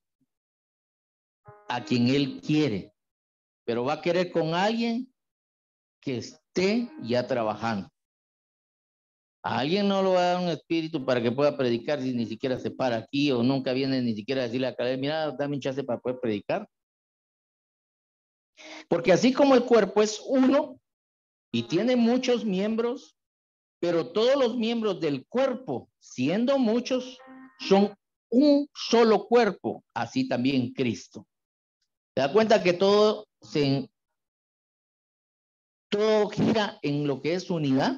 a quien Él quiere, pero va a querer con alguien que esté ya trabajando. A alguien no le va a dar un espíritu para que pueda predicar si ni siquiera se para aquí o nunca viene ni siquiera a decirle a cada vez, mira, dame un chance para poder predicar. Porque así como el cuerpo es uno y tiene muchos miembros, pero todos los miembros del cuerpo, siendo muchos, son un solo cuerpo, así también Cristo. ¿Te das cuenta que todo gira en lo que es unidad?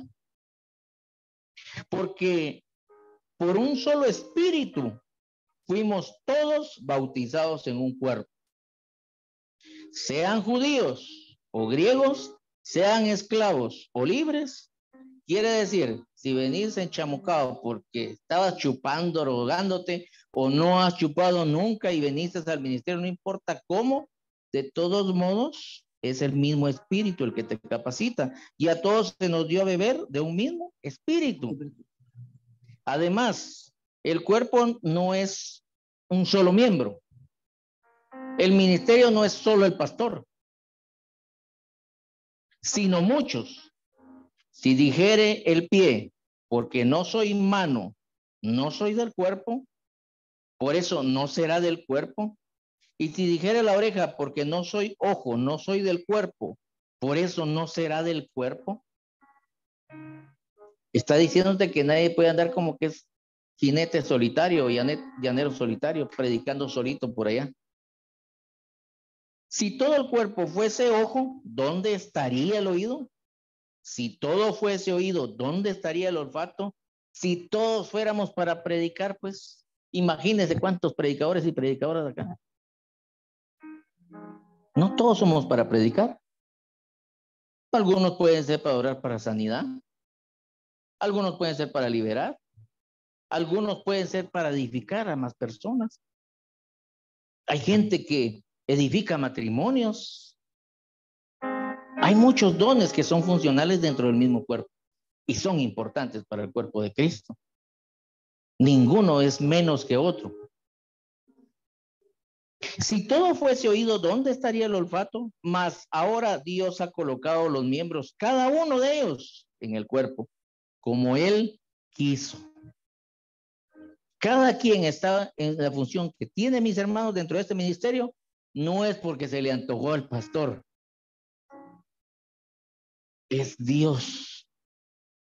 Porque por un solo espíritu fuimos todos bautizados en un cuerpo. Sean judíos o griegos, sean esclavos o libres. Quiere decir, si venís enchamucado porque estabas chupando, drogándote, o no has chupado nunca y veniste al ministerio, no importa cómo, de todos modos, es el mismo espíritu el que te capacita. Y a todos se nos dio a beber de un mismo espíritu. Además, el cuerpo no es un solo miembro. El ministerio no es solo el pastor, sino muchos. Si dijere el pie, porque no soy mano, no soy del cuerpo, por eso no será del cuerpo. Y si dijere la oreja, porque no soy ojo, no soy del cuerpo, por eso no será del cuerpo. Está diciéndote que nadie puede andar como que es jinete solitario, llanero solitario, predicando solito por allá. Si todo el cuerpo fuese ojo, ¿dónde estaría el oído? Si todo fuese oído, ¿dónde estaría el olfato? Si todos fuéramos para predicar, pues imagínense cuántos predicadores y predicadoras acá. No todos somos para predicar. Algunos pueden ser para orar para sanidad. Algunos pueden ser para liberar. Algunos pueden ser para edificar a más personas. Hay gente que edifica matrimonios. Hay muchos dones que son funcionales dentro del mismo cuerpo y son importantes para el cuerpo de Cristo. Ninguno es menos que otro. Si todo fuese oído, ¿dónde estaría el olfato? Mas ahora Dios ha colocado los miembros, cada uno de ellos, en el cuerpo, como Él quiso. Cada quien está en la función que tiene, mis hermanos, dentro de este ministerio, no es porque se le antojó al pastor. Es Dios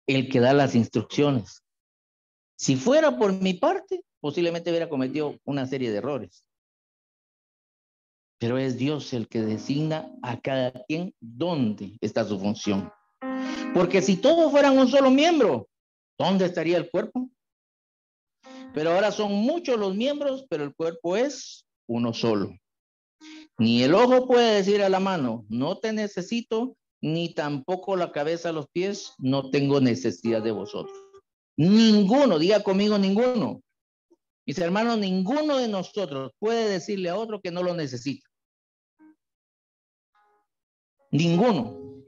el que da las instrucciones. Si fuera por mi parte, posiblemente hubiera cometido una serie de errores. Pero es Dios el que designa a cada quien dónde está su función. Porque si todos fueran un solo miembro, ¿dónde estaría el cuerpo? Pero ahora son muchos los miembros, pero el cuerpo es uno solo. Ni el ojo puede decir a la mano, no te necesito, ni tampoco la cabeza a los pies, no tengo necesidad de vosotros. Ninguno, diga conmigo ninguno. Mis hermanos, ninguno de nosotros puede decirle a otro que no lo necesita. Ninguno.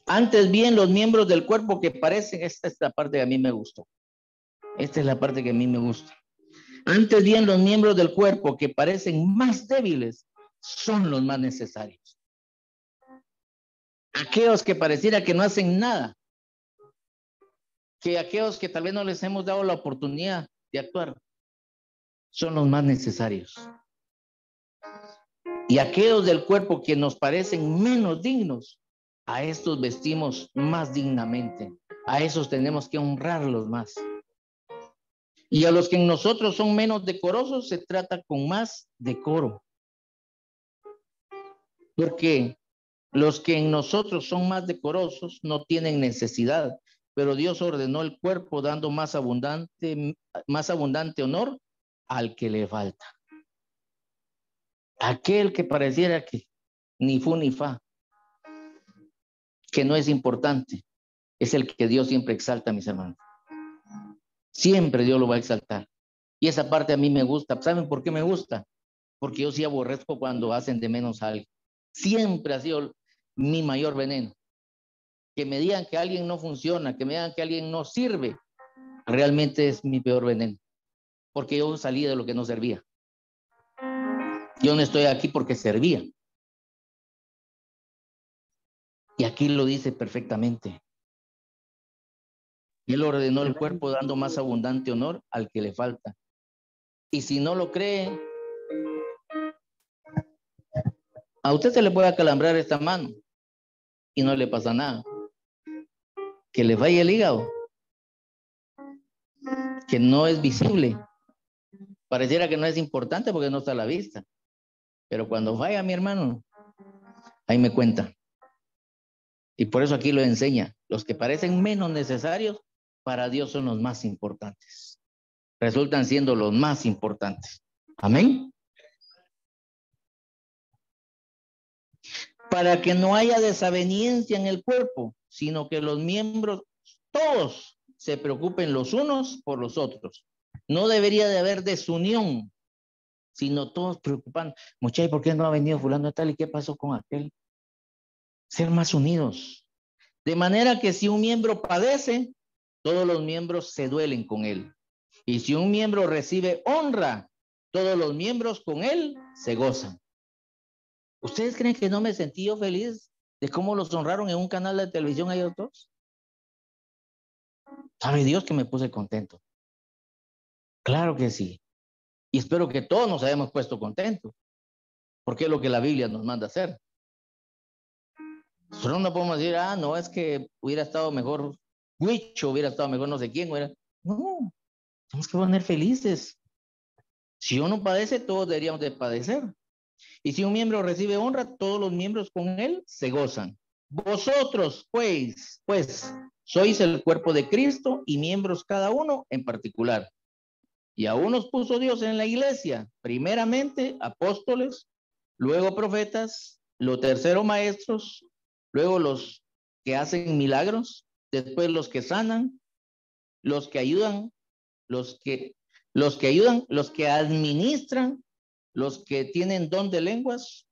Antes bien, los miembros del cuerpo que parecen, esta es la parte que a mí me gustó. Esta es la parte que a mí me gusta. Antes bien, los miembros del cuerpo que parecen más débiles son los más necesarios. Aquellos que pareciera que no hacen nada, que aquellos que tal vez no les hemos dado la oportunidad de actuar, son los más necesarios. Y aquellos del cuerpo que nos parecen menos dignos, a estos vestimos más dignamente. A esos tenemos que honrarlos más. Y a los que en nosotros son menos decorosos, se trata con más decoro. Porque los que en nosotros son más decorosos no tienen necesidad, pero Dios ordenó el cuerpo dando más abundante honor al que le falta. Aquel que pareciera que ni fu ni fa, que no es importante, es el que Dios siempre exalta, mis hermanos. Siempre Dios lo va a exaltar. Y esa parte a mí me gusta. ¿Saben por qué me gusta? Porque yo sí aborrezco cuando hacen de menos a alguien. Siempre ha sido mi mayor veneno. Que me digan que alguien no funciona, que me digan que alguien no sirve, realmente es mi peor veneno. Porque yo salí de lo que no servía. Yo no estoy aquí porque servía. Y aquí lo dice perfectamente. Él ordenó el cuerpo dando más abundante honor al que le falta. Y si no lo cree, a usted se le puede acalambrar esta mano y no le pasa nada. Que le falla el hígado, que no es visible. Pareciera que no es importante porque no está a la vista. Pero cuando falla mi hermano, ahí me cuenta. Y por eso aquí lo enseña. Los que parecen menos necesarios, para Dios son los más importantes. Resultan siendo los más importantes. Amén. Para que no haya desaveniencia en el cuerpo, sino que los miembros todos se preocupen los unos por los otros. No debería de haber desunión, sino todos preocupan. Muchachos, ¿por qué no ha venido fulano de tal? ¿Y qué pasó con aquel? Ser más unidos. De manera que si un miembro padece, todos los miembros se duelen con él. Y si un miembro recibe honra, todos los miembros con él se gozan. ¿Ustedes creen que no me sentí yo feliz de cómo los honraron en un canal de televisión a ellos dos? ¿Sabe Dios que me puse contento? Claro que sí. Y espero que todos nos hayamos puesto contentos, porque es lo que la Biblia nos manda hacer. Solo no podemos decir, no, es que hubiera estado mejor Huicho, hubiera estado mejor no sé quién. No, tenemos que poner felices. Si uno padece, todos deberíamos de padecer. Y si un miembro recibe honra, todos los miembros con él se gozan. Vosotros, pues, sois el cuerpo de Cristo y miembros cada uno en particular. Y a unos puso Dios en la iglesia, primeramente apóstoles, luego profetas, lo tercero maestros, luego los que hacen milagros, después los que sanan, los que ayudan, los que ayudan, los que administran, los que tienen don de lenguas.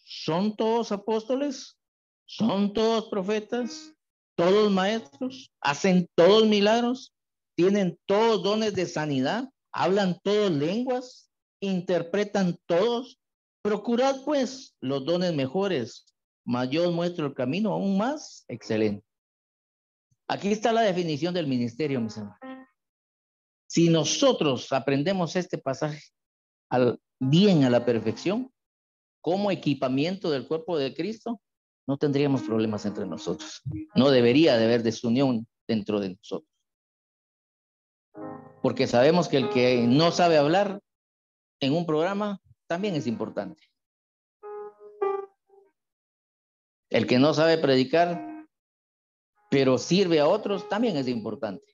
¿Son todos apóstoles? ¿Son todos profetas? ¿Todos maestros? ¿Hacen todos milagros? ¿Tienen todos dones de sanidad? ¿Hablan todos lenguas? ¿Interpretan todos? Procurad pues los dones mejores, mas yo os muestro el camino aún más excelente. Aquí está la definición del ministerio, mis hermanos. Si nosotros aprendemos este pasaje bien a la perfección, como equipamiento del cuerpo de Cristo, no tendríamos problemas entre nosotros. No debería de haber desunión dentro de nosotros. Porque sabemos que el que no sabe hablar en un programa también es importante. El que no sabe predicar, pero sirve a otros, también es importante.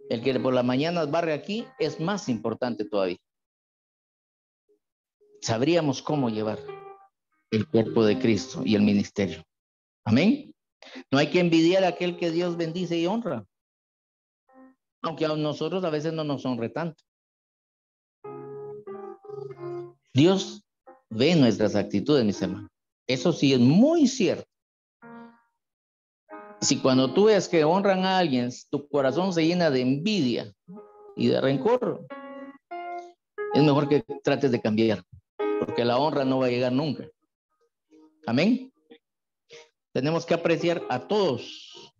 El que por las mañanas barre aquí es más importante todavía. Sabríamos cómo llevar el cuerpo de Cristo y el ministerio. Amén. No hay que envidiar a aquel que Dios bendice y honra. Aunque a nosotros a veces no nos honre tanto. Dios ve nuestras actitudes, mis hermanos. Eso sí es muy cierto. Si cuando tú ves que honran a alguien, tu corazón se llena de envidia y de rencor, es mejor que trates de cambiar, porque la honra no va a llegar nunca. Amén. Tenemos que apreciar a todos,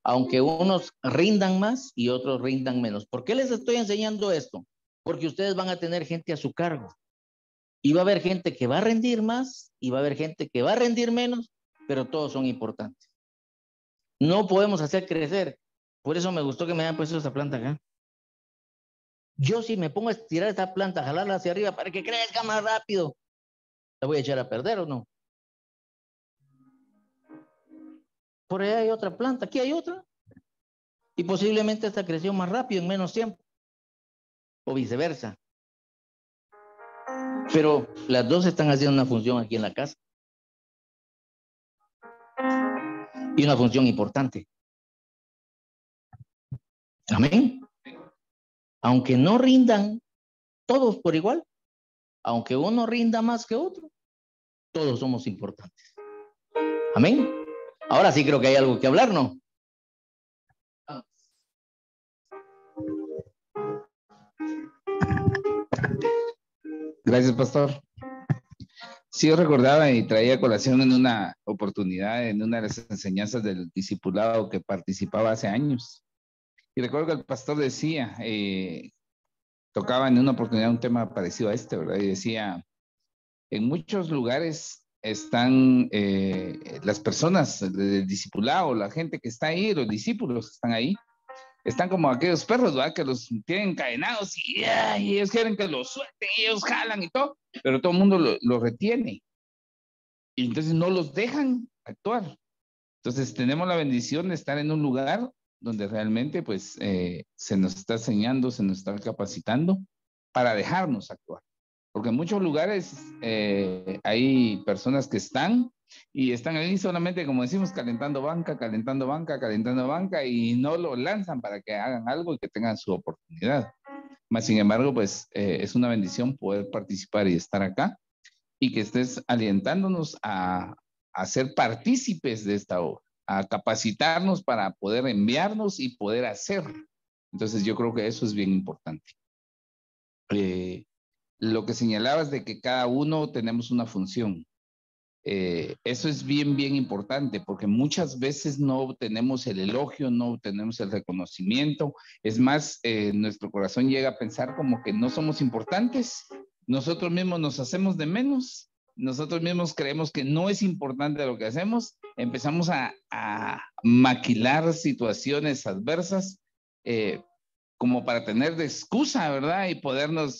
aunque unos rindan más y otros rindan menos. ¿Por qué les estoy enseñando esto? Porque ustedes van a tener gente a su cargo. Y va a haber gente que va a rendir más y va a haber gente que va a rendir menos, pero todos son importantes. No podemos hacer crecer. Por eso me gustó que me hayan puesto esa planta acá. Yo si me pongo a estirar esta planta, jalarla hacia arriba para que crezca más rápido, ¿La voy a echar a perder o no? Por ahí hay otra planta, aquí hay otra. Y posiblemente esta creció más rápido en menos tiempo. O viceversa. Pero las dos están haciendo una función aquí en la casa. Y una función importante. Amén. Aunque no rindan todos por igual, aunque uno rinda más que otro, todos somos importantes. Amén. Ahora sí creo que hay algo que hablar, ¿no? Gracias, pastor. Sí, yo recordaba y traía a colación en una oportunidad, en una de las enseñanzas del discipulado que participaba hace años. Y recuerdo que el pastor decía, tocaba en una oportunidad un tema parecido a este, ¿verdad? Y decía, en muchos lugares están las personas del discipulado, la gente que está ahí, los discípulos que están ahí, están como aquellos perros, ¿verdad? Que los tienen encadenados y ellos quieren que los suelten, y ellos jalan y todo, pero todo el mundo lo retiene. Y entonces no los dejan actuar. Entonces tenemos la bendición de estar en un lugar donde realmente pues se nos está enseñando, se nos está capacitando para dejarnos actuar. Porque en muchos lugares hay personas que están y están ahí solamente, como decimos, calentando banca, calentando banca, calentando banca y no lo lanzan para que hagan algo y que tengan su oportunidad. Más sin embargo, pues es una bendición poder participar y estar acá y que estés alientándonos a ser partícipes de esta obra, a capacitarnos para poder enviarnos y poder hacer. Entonces yo creo que eso es bien importante. Lo que señalabas de que cada uno tenemos una función. Eso es bien, bien importante porque muchas veces no obtenemos el elogio, no obtenemos el reconocimiento. Es más, nuestro corazón llega a pensar como que no somos importantes. Nosotros mismos nos hacemos de menos. Nosotros mismos creemos que no es importante lo que hacemos. Empezamos a maquilar situaciones adversas como para tener de excusa, ¿verdad? Y podernos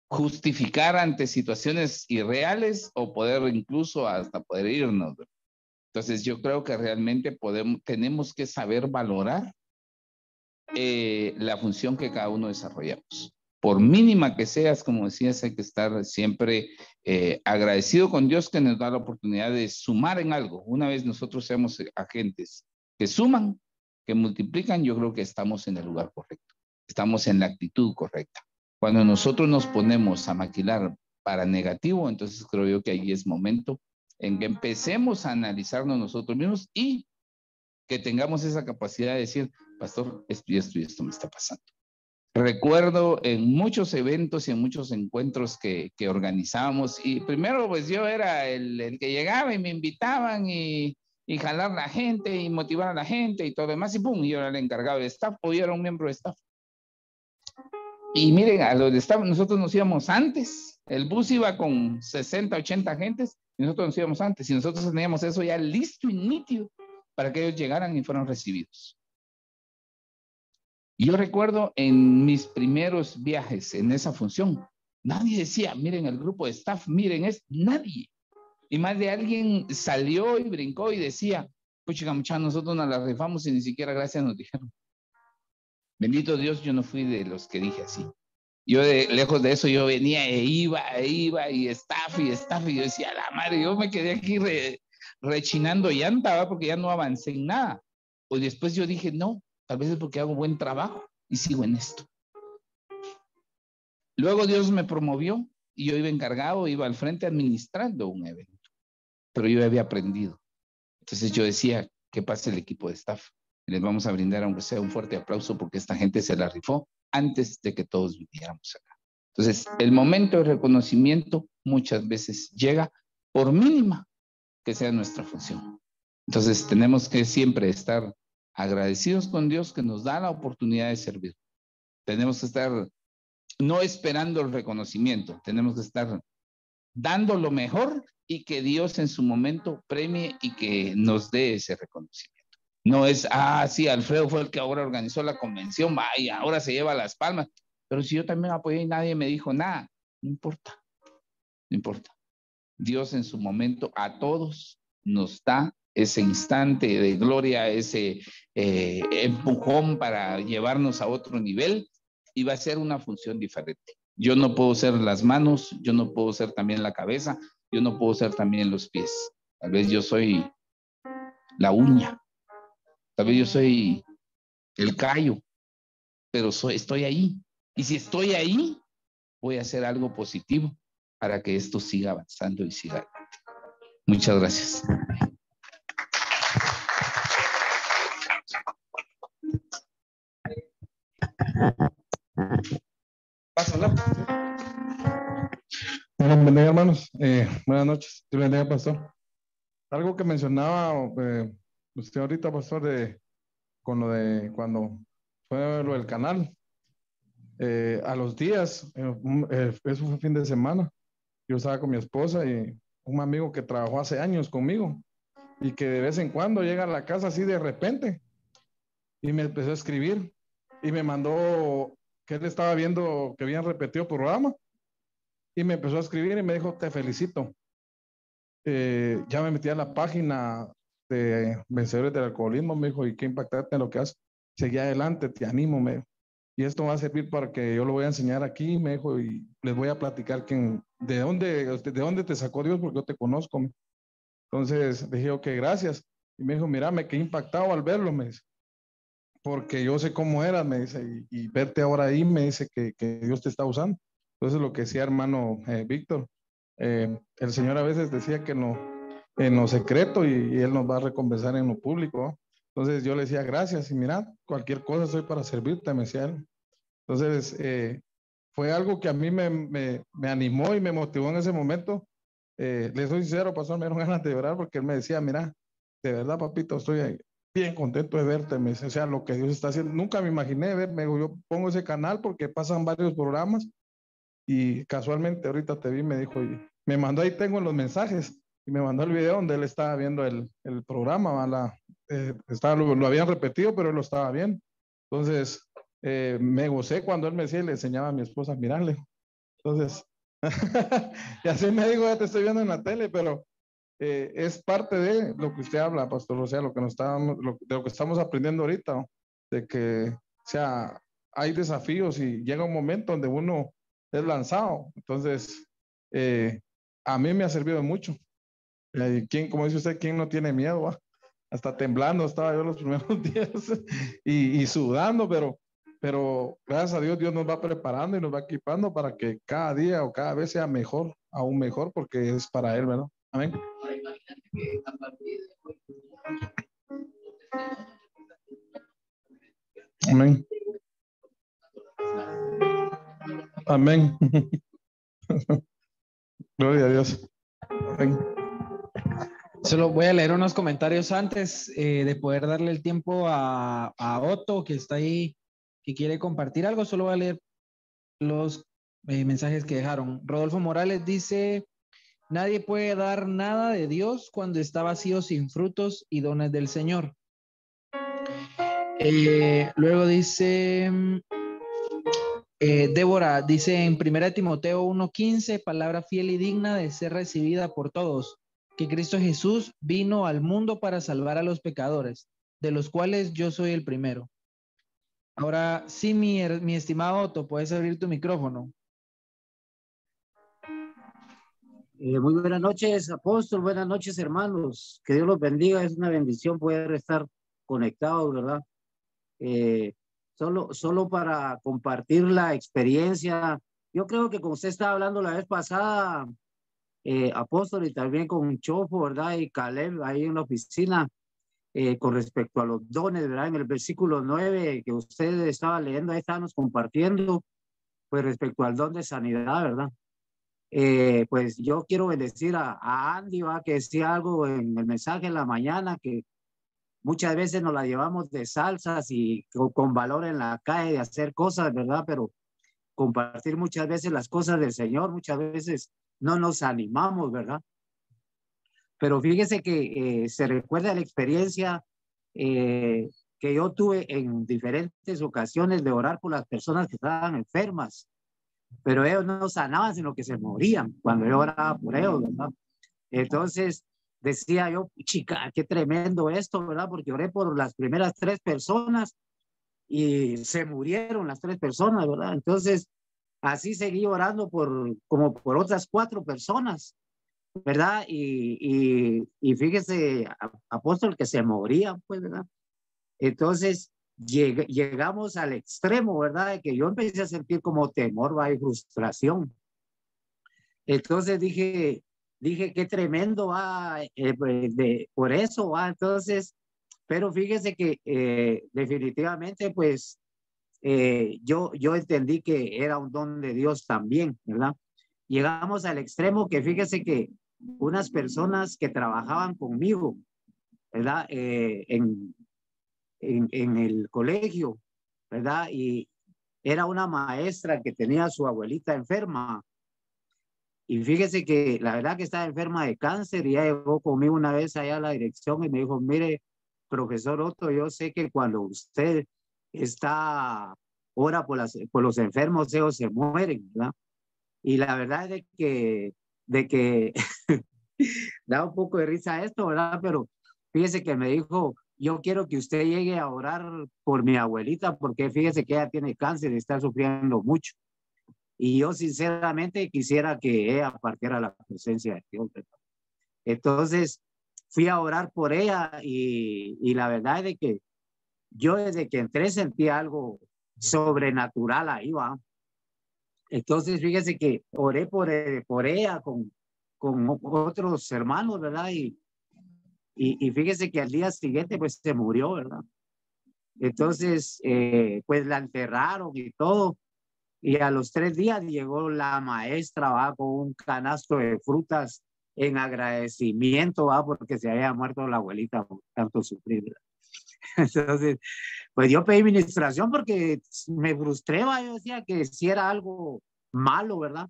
justificar ante situaciones irreales o poder incluso hasta poder irnos. Entonces yo creo que realmente tenemos que saber valorar la función que cada uno desarrollamos. Por mínima que seas, como decías, hay que estar siempre agradecido con Dios que nos da la oportunidad de sumar en algo. Una vez nosotros seamos agentes que suman, que multiplican, yo creo que estamos en el lugar correcto. Estamos en la actitud correcta. Cuando nosotros nos ponemos a maquilar para negativo, entonces creo yo que ahí es momento en que empecemos a analizarnos nosotros mismos y que tengamos esa capacidad de decir, pastor, esto y esto y esto me está pasando. Recuerdo en muchos eventos y en muchos encuentros que organizábamos y primero pues yo era el que llegaba y me invitaban y jalar la gente y motivar a la gente y todo lo demás y pum, yo era el encargado de staff o yo era un miembro de staff. Y miren, a los de staff nosotros nos íbamos antes, el bus iba con 60, 80 agentes y nosotros nos íbamos antes y nosotros teníamos eso ya listo y nítido para que ellos llegaran y fueran recibidos. Yo recuerdo en mis primeros viajes en esa función, nadie decía, miren el grupo de staff, miren, es nadie. Y más de alguien salió y brincó y decía, pucha, muchachos, nosotros nos la rifamos y ni siquiera gracias nos dijeron. Bendito Dios, yo no fui de los que dije así. Yo lejos de eso, yo venía e iba y staff, y yo decía, la madre, yo me quedé aquí rechinando llanta, porque ya no avancé en nada. Pues después yo dije, no, tal vez es porque hago buen trabajo y sigo en esto. Luego Dios me promovió y yo iba encargado, iba al frente administrando un evento, pero yo había aprendido. Entonces yo decía, ¿qué pasa el equipo de staff? Les vamos a brindar, aunque sea un fuerte aplauso, porque esta gente se la rifó antes de que todos viniéramos acá. Entonces, el momento de reconocimiento muchas veces llega por mínima que sea nuestra función. Entonces, tenemos que siempre estar agradecidos con Dios que nos da la oportunidad de servir. Tenemos que estar no esperando el reconocimiento, tenemos que estar dando lo mejor y que Dios en su momento premie y que nos dé ese reconocimiento. No es, sí, Alfredo fue el que ahora organizó la convención, vaya, ahora se lleva las palmas. Pero si yo también apoyé y nadie me dijo nada, no importa. no importa. Dios en su momento a todos nos da ese instante de gloria, ese empujón para llevarnos a otro nivel, y va a ser una función diferente. Yo no puedo ser las manos, yo no puedo ser también la cabeza, yo no puedo ser también los pies. Tal vez yo soy la uña, tal vez yo soy el callo, pero estoy ahí. Y si estoy ahí, voy a hacer algo positivo para que esto siga avanzando y siga adelante. Muchas gracias. Pásala. Buenas noches, hermanos. Buenas noches. Dios bendiga, pastor. Algo que mencionaba usted ahorita, pastor, con lo de cuando fue lo del canal. A los días, eso fue fin de semana, yo estaba con mi esposa y un amigo que trabajó hace años conmigo y que de vez en cuando llega a la casa así de repente y me empezó a escribir y me mandó que él estaba viendo que habían repetido programa y me empezó a escribir y me dijo: te felicito, ya me metí a la página de Vencedores del Alcoholismo, me dijo, y qué impactante en lo que haces, seguí adelante, te animo, me dijo, y esto va a servir para que yo lo voy a enseñar aquí, me dijo, y les voy a platicar de dónde te sacó Dios, porque yo te conozco. Entonces dije, ok, gracias. Y me dijo, mira, me quedé impactado al verlo, me dice, porque yo sé cómo eras, me dice, y verte ahora ahí, me dice que Dios te está usando. Entonces lo que decía hermano Víctor, el Señor a veces decía que en lo secreto y Él nos va a recompensar en lo público, ¿no? Entonces yo le decía gracias y mira, cualquier cosa estoy para servirte, me decía él. Entonces fue algo que a mí me animó y me motivó en ese momento. Le soy sincero, pastor, me dieron ganas de llorar porque él me decía, mira, de verdad, papito, estoy bien contento de verte, me dice, o sea, lo que Dios está haciendo. Nunca me imaginé ver, me dijo, yo pongo ese canal porque pasan varios programas y casualmente ahorita te vi, me dijo, y me mandó, ahí tengo los mensajes, y me mandó el video donde él estaba viendo el programa, lo habían repetido, pero él lo estaba viendo. Entonces, me gocé cuando él me decía y le enseñaba a mi esposa a mirarle. Entonces, y así me dijo, ya te estoy viendo en la tele, pero es parte de lo que usted habla, pastor, o sea, de lo que estamos aprendiendo ahorita, ¿no? De que, o sea, hay desafíos y llega un momento donde uno es lanzado. Entonces, a mí me ha servido mucho. Como dice usted, ¿quién no tiene miedo, va? Hasta temblando estaba yo los primeros días y sudando, pero gracias a Dios, Dios nos va preparando y nos va equipando para que cada día o cada vez sea mejor, aún mejor, porque es para Él, ¿verdad? Amén. Amén. Amén. Gloria a Dios. Amén. Solo voy a leer unos comentarios antes de poder darle el tiempo a Otto, que está ahí, que quiere compartir algo. Solo voy a leer los mensajes que dejaron. Rodolfo Morales dice: nadie puede dar nada de Dios cuando está vacío, sin frutos y dones del Señor. Luego dice Débora, dice en 1 Timoteo 1:15, palabra fiel y digna de ser recibida por todos, que Cristo Jesús vino al mundo para salvar a los pecadores, de los cuales yo soy el primero. Ahora sí, mi estimado Otto, puedes abrir tu micrófono. Muy buenas noches, apóstol, buenas noches, hermanos. Que Dios los bendiga, es una bendición poder estar conectados, ¿verdad? Solo para compartir la experiencia. Yo creo que como usted estaba hablando la vez pasada, apóstol, y también con Chofo, ¿verdad? Y Caleb ahí en la oficina, con respecto a los dones, ¿verdad? En el versículo 9 que usted estaba leyendo, ahí estábamos compartiendo, pues respecto al don de sanidad, ¿verdad? Pues yo quiero bendecir a Andy, ¿va? Que decía algo en el mensaje en la mañana, que muchas veces nos la llevamos de salsas y con valor en la calle de hacer cosas, ¿verdad? Pero compartir muchas veces las cosas del Señor, muchas veces no nos animamos, ¿verdad? Pero fíjese que se recuerda la experiencia que yo tuve en diferentes ocasiones de orar por las personas que estaban enfermas. pero ellos no sanaban, sino que se morían cuando yo oraba por ellos, ¿verdad? Entonces decía yo, chica, qué tremendo esto, ¿verdad? Porque oré por las primeras 3 personas y se murieron las 3 personas, ¿verdad? Entonces así seguí orando como por otras 4 personas, ¿verdad? Y fíjese, apóstol, que se morían, pues, ¿verdad? Entonces llegamos al extremo, ¿verdad? De que yo empecé a sentir como temor, ¿va? Y frustración. Entonces dije, qué tremendo, va, por eso, va. Entonces, pero fíjese que definitivamente, pues, yo entendí que era un don de Dios también, ¿verdad? Llegamos al extremo que fíjese que unas personas que trabajaban conmigo, ¿verdad? En el colegio, ¿verdad? Y era una maestra que tenía a su abuelita enferma. Y fíjese que la verdad que estaba enferma de cáncer y ella llegó conmigo una vez allá a la dirección y me dijo, mire, profesor Otto, yo sé que cuando usted está, ora por los enfermos, ellos se mueren, ¿verdad? Y la verdad es de que da un poco de risa esto, ¿verdad? Pero fíjese que me dijo, yo quiero que usted llegue a orar por mi abuelita porque fíjese que ella tiene cáncer y está sufriendo mucho. Y yo sinceramente quisiera que ella partiera a la presencia de Dios, ¿verdad? Entonces fui a orar por ella y la verdad es de que yo desde que entré sentí algo sobrenatural ahí, va. Entonces fíjese que oré por ella con otros hermanos, ¿verdad? Y fíjese que al día siguiente pues se murió, ¿verdad? Entonces pues la enterraron y todo. Y a los 3 días llegó la maestra, va, con un canasto de frutas en agradecimiento, va, porque se había muerto la abuelita por tanto sufrir, ¿verdad? Entonces, pues yo pedí ministración porque me frustré, va, yo decía que si era algo malo, ¿verdad?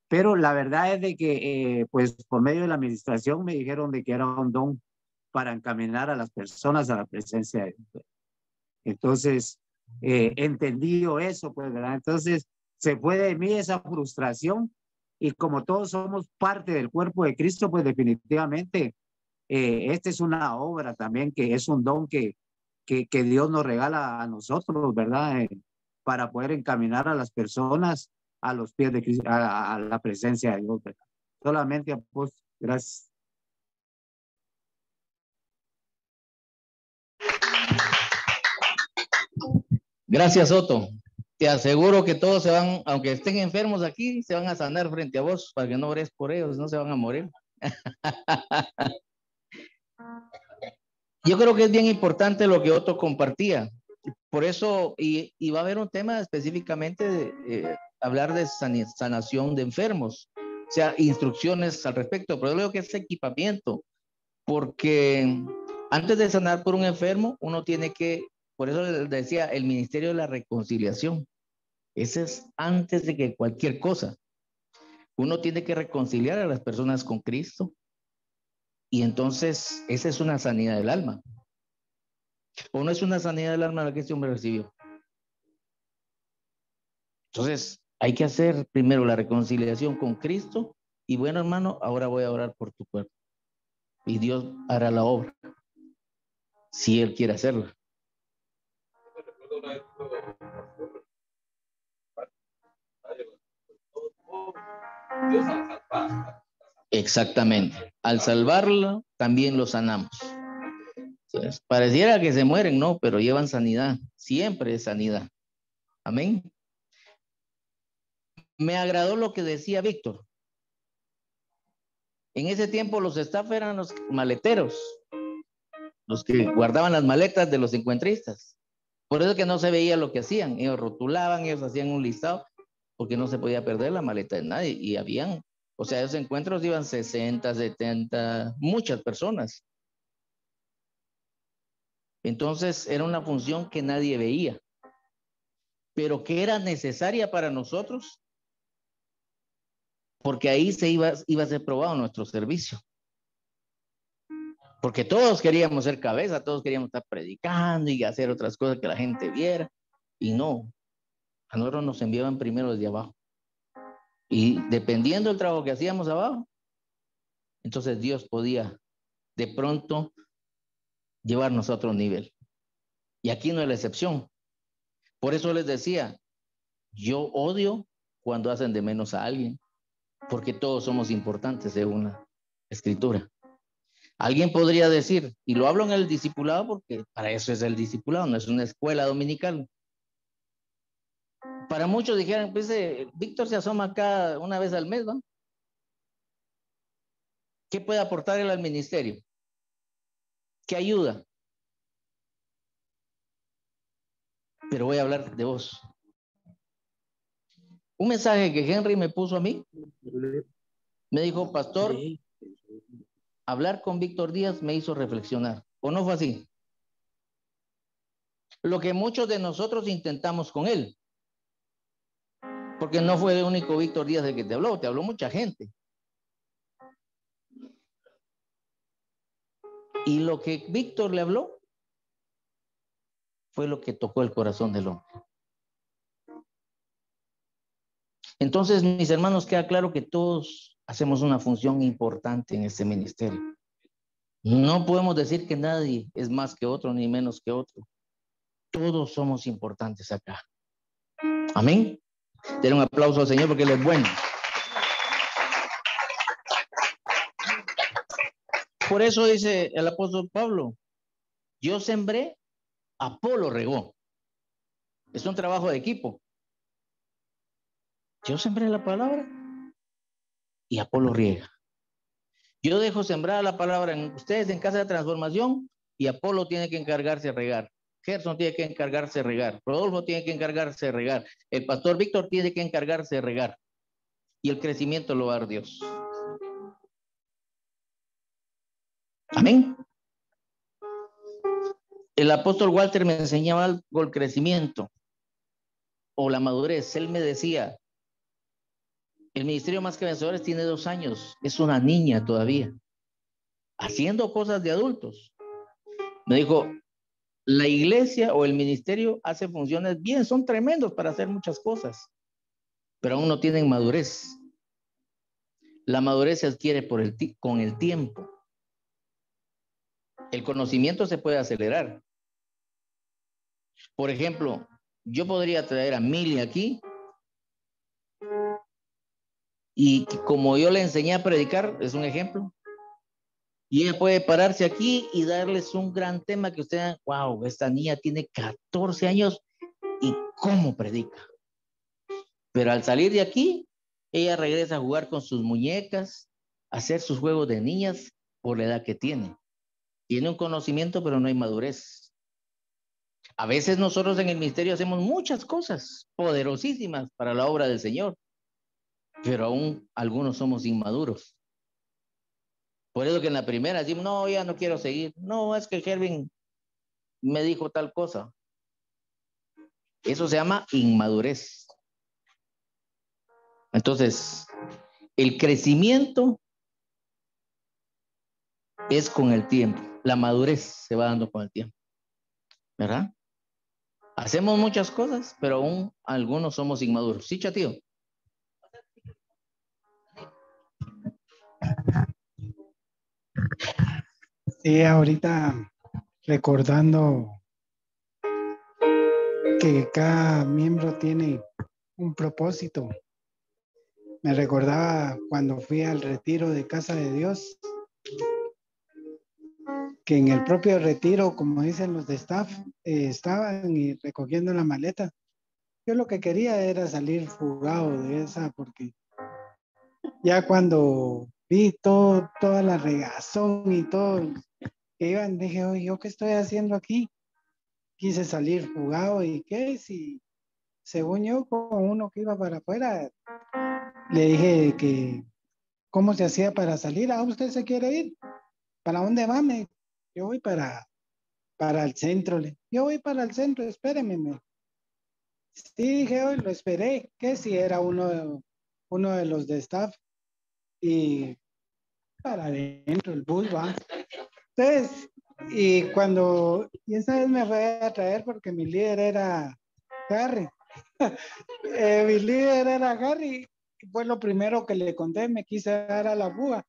Pero la verdad es de que, pues por medio de la administración me dijeron de que era un don para encaminar a las personas a la presencia de Dios. Entonces, entendí yo eso, pues, ¿verdad? Entonces, se fue de mí esa frustración y como todos somos parte del cuerpo de Cristo, pues definitivamente, esta es una obra también que es un don que Dios nos regala a nosotros, ¿verdad? Para poder encaminar a las personas a los pies de Cristo, a la presencia de Dios, ¿verdad? Solamente, apóstol, gracias. Gracias, Otto. Te aseguro que todos se van, aunque estén enfermos aquí, se van a sanar frente a vos para que no ores por ellos, no se van a morir. Yo creo que es bien importante lo que Otto compartía. Por eso, y va a haber un tema específicamente de hablar de sanación de enfermos, o sea, instrucciones al respecto, pero yo creo que es equipamiento, porque antes de sanar por un enfermo, uno tiene que, por eso les decía, el ministerio de la reconciliación. Ese es antes de que cualquier cosa. Uno tiene que reconciliar a las personas con Cristo y entonces esa es una sanidad del alma. ¿O no es una sanidad del alma la que este hombre recibió? Entonces hay que hacer primero la reconciliación con Cristo y bueno, hermano, ahora voy a orar por tu cuerpo. Y Dios hará la obra si Él quiere hacerla. Exactamente. Al salvarlo, también lo sanamos. Entonces, pareciera que se mueren, no, pero llevan sanidad. Siempre es sanidad. Amén. Me agradó lo que decía Víctor. En ese tiempo los staff eran los maleteros, los que guardaban las maletas de los encuentristas. Por eso es que no se veía lo que hacían. Ellos rotulaban, ellos hacían un listado, porque no se podía perder la maleta de nadie. Y habían, o sea, esos encuentros iban 60, 70, muchas personas. Entonces era una función que nadie veía, pero que era necesaria para nosotros, porque ahí se iba a ser probado nuestro servicio. Porque todos queríamos ser cabeza, todos queríamos estar predicando y hacer otras cosas que la gente viera. Y no, a nosotros nos enviaban primero desde abajo. Y dependiendo del trabajo que hacíamos abajo, entonces Dios podía de pronto llevarnos a otro nivel. Y aquí no es la excepción. Por eso les decía, yo odio cuando hacen de menos a alguien, porque todos somos importantes según la Escritura. Alguien podría decir, y lo hablo en el discipulado porque para eso es el discipulado, no es una escuela dominical. Para muchos dijeran, pues Víctor se asoma acá una vez al mes, ¿no? ¿Qué puede aportar él al ministerio? ¿Qué ayuda? Pero voy a hablar de vos. Un mensaje que Henry me puso a mí, me dijo, pastor, hablar con Víctor Díaz me hizo reflexionar. ¿O no fue así? Lo que muchos de nosotros intentamos con él. Porque no fue el único Víctor Díaz el que te habló mucha gente. Y lo que Víctor le habló fue lo que tocó el corazón del hombre. Entonces, mis hermanos, queda claro que todos hacemos una función importante en este ministerio. No podemos decir que nadie es más que otro ni menos que otro. Todos somos importantes acá. Amén. Den un aplauso al Señor porque Él es bueno. Por eso dice el apóstol Pablo, yo sembré, Apolo regó. Es un trabajo de equipo. Yo sembré la palabra y Apolo riega. Yo dejo sembrar la palabra en ustedes en Casa de Transformación y Apolo tiene que encargarse de regar. Gerson tiene que encargarse de regar. Rodolfo tiene que encargarse de regar. El pastor Víctor tiene que encargarse de regar. Y el crecimiento lo va a dar Dios. Amén. El apóstol Walter me enseñaba algo, el crecimiento o la madurez. Él me decía, el Ministerio Más que Vencedores tiene 2 años. Es una niña todavía. Haciendo cosas de adultos. Me dijo, la iglesia o el ministerio hace funciones bien, son tremendos para hacer muchas cosas, pero aún no tienen madurez. La madurez se adquiere con el tiempo. El conocimiento se puede acelerar. Por ejemplo, yo podría traer a Mili aquí y como yo le enseñé a predicar, es un ejemplo, y ella puede pararse aquí y darles un gran tema que ustedes, wow, esta niña tiene 14 años y cómo predica. Pero al salir de aquí, ella regresa a jugar con sus muñecas, a hacer sus juegos de niñas por la edad que tiene. Tiene un conocimiento, pero no hay madurez. A veces nosotros en el ministerio hacemos muchas cosas poderosísimas para la obra del Señor, pero aún algunos somos inmaduros. Por eso que en la primera decimos, no, ya no quiero seguir. No, es que Hervin me dijo tal cosa. Eso se llama inmadurez. Entonces, el crecimiento es con el tiempo. La madurez se va dando con el tiempo. ¿Verdad? Hacemos muchas cosas, pero aún algunos somos inmaduros. ¿Sí, chatío? Sí, ahorita recordando que cada miembro tiene un propósito. Me recordaba cuando fui al retiro de Casa de Dios, que en el propio retiro, como dicen los de staff, estaban recogiendo la maleta. Yo lo que quería era salir fugado de esa, porque ya cuando vi toda la regazón y todo que iban, dije, oye, ¿yo qué estoy haciendo aquí? Quise salir fugado y qué, si según yo, con uno que iba para afuera, le dije que cómo se hacía para salir. ¿A usted se quiere ir? ¿Para dónde va? Yo voy para el centro. Yo voy para el centro, espéreme. Sí, dije, hoy lo esperé, que si era uno de los de staff y para adentro el bus va. Entonces, y esa vez me fue a traer porque mi líder era Harry. Mi líder era Harry fue lo primero que le conté, me quise dar a la fuga.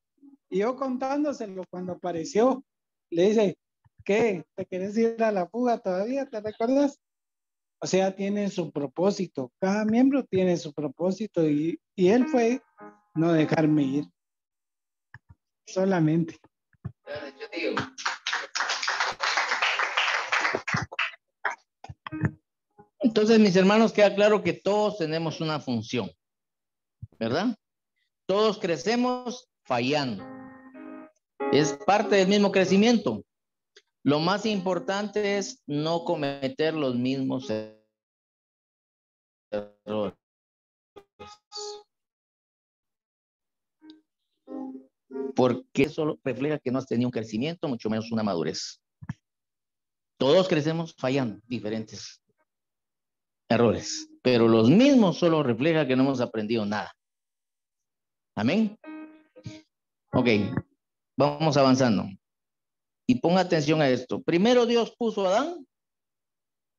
Y yo contándoselo cuando apareció, le dice, ¿qué? ¿Te querés ir a la fuga todavía? ¿Te recuerdas? O sea, tiene su propósito. Cada miembro tiene su propósito y él fue no dejarme ir. Solamente. Entonces, mis hermanos, queda claro que todos tenemos una función, ¿verdad? Todos crecemos fallando. Es parte del mismo crecimiento. Lo más importante es no cometer los mismos errores. Porque eso refleja que no has tenido un crecimiento, mucho menos una madurez. Todos crecemos fallando, diferentes errores, pero los mismos solo refleja que no hemos aprendido nada. Amén. Ok, vamos avanzando. Y ponga atención a esto. Primero Dios puso a Adán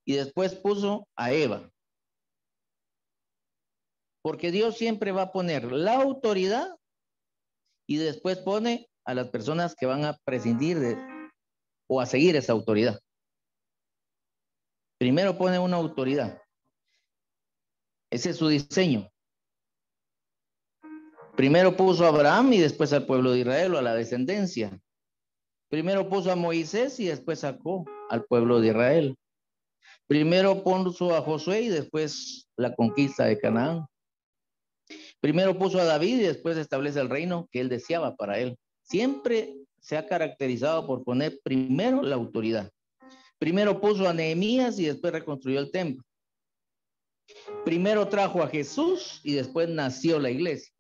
y después puso a Eva. Porque Dios siempre va a poner la autoridad y después pone a las personas que van a prescindir de o a seguir esa autoridad. Primero pone una autoridad. Ese es su diseño. Primero puso a Abraham y después al pueblo de Israel o a la descendencia. Primero puso a Moisés y después sacó al pueblo de Israel. Primero puso a Josué y después la conquista de Canaán. Primero puso a David y después establece el reino que él deseaba para él. Siempre se ha caracterizado por poner primero la autoridad. Primero puso a Nehemías y después reconstruyó el templo. Primero trajo a Jesús y después nació la iglesia.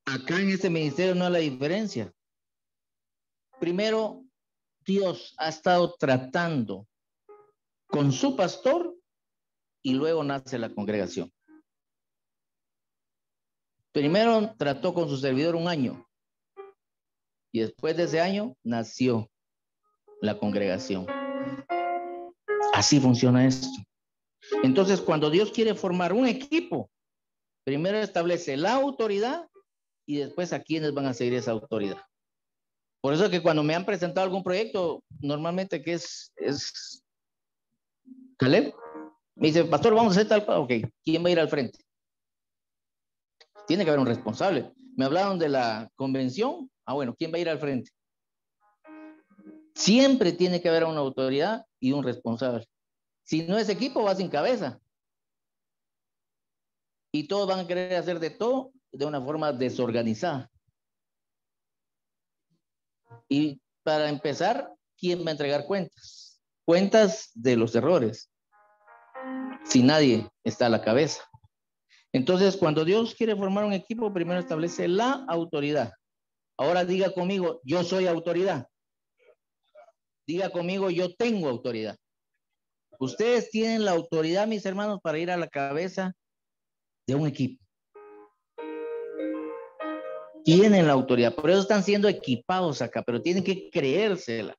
Acá en este ministerio no hay la diferencia. Primero, Dios ha estado tratando con su pastor y luego nace la congregación. Primero trató con su servidor un año y después de ese año nació la congregación. Así funciona esto. Entonces, cuando Dios quiere formar un equipo, primero establece la autoridad y después a quiénes van a seguir esa autoridad. Por eso que cuando me han presentado algún proyecto, normalmente que es Caleb, me dice, pastor, vamos a hacer tal, ok, ¿quién va a ir al frente? Tiene que haber un responsable. Me hablaron de la convención, bueno, ¿quién va a ir al frente? Siempre tiene que haber una autoridad y un responsable. Si no, ese equipo va sin cabeza. Y todos van a querer hacer de todo de una forma desorganizada. Y para empezar, ¿quién va a entregar cuentas? Cuentas de los errores. Si nadie está a la cabeza. Entonces, cuando Dios quiere formar un equipo, primero establece la autoridad. Ahora diga conmigo, yo soy autoridad. Diga conmigo, yo tengo autoridad. Ustedes tienen la autoridad, mis hermanos, para ir a la cabeza de un equipo. Tienen la autoridad, por eso están siendo equipados acá, pero tienen que creérsela.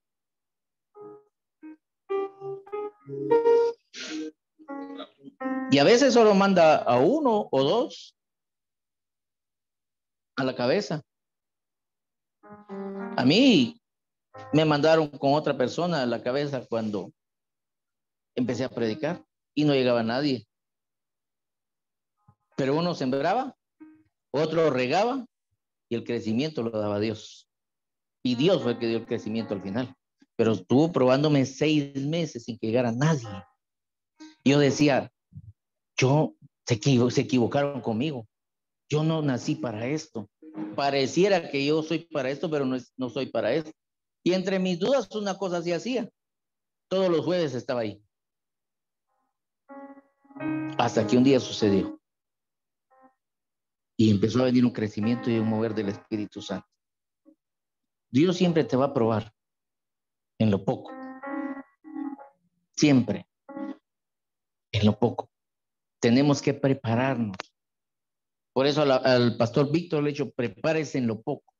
Y a veces solo manda a uno o dos a la cabeza. A mí me mandaron con otra persona a la cabeza cuando empecé a predicar y no llegaba nadie. Pero uno sembraba, otro regaba y el crecimiento lo daba Dios. Y Dios fue el que dio el crecimiento al final. Pero estuvo probándome 6 meses sin que llegara nadie. Yo decía, se equivocaron conmigo. Yo no nací para esto. Pareciera que yo soy para esto, pero no soy para esto. Y entre mis dudas, una cosa así hacía. Todos los jueves estaba ahí. Hasta que un día sucedió. Y empezó a venir un crecimiento y un mover del Espíritu Santo. Dios siempre te va a probar en lo poco. Siempre. En lo poco. Tenemos que prepararnos. Por eso al pastor Víctor le he dicho, prepárese en lo poco.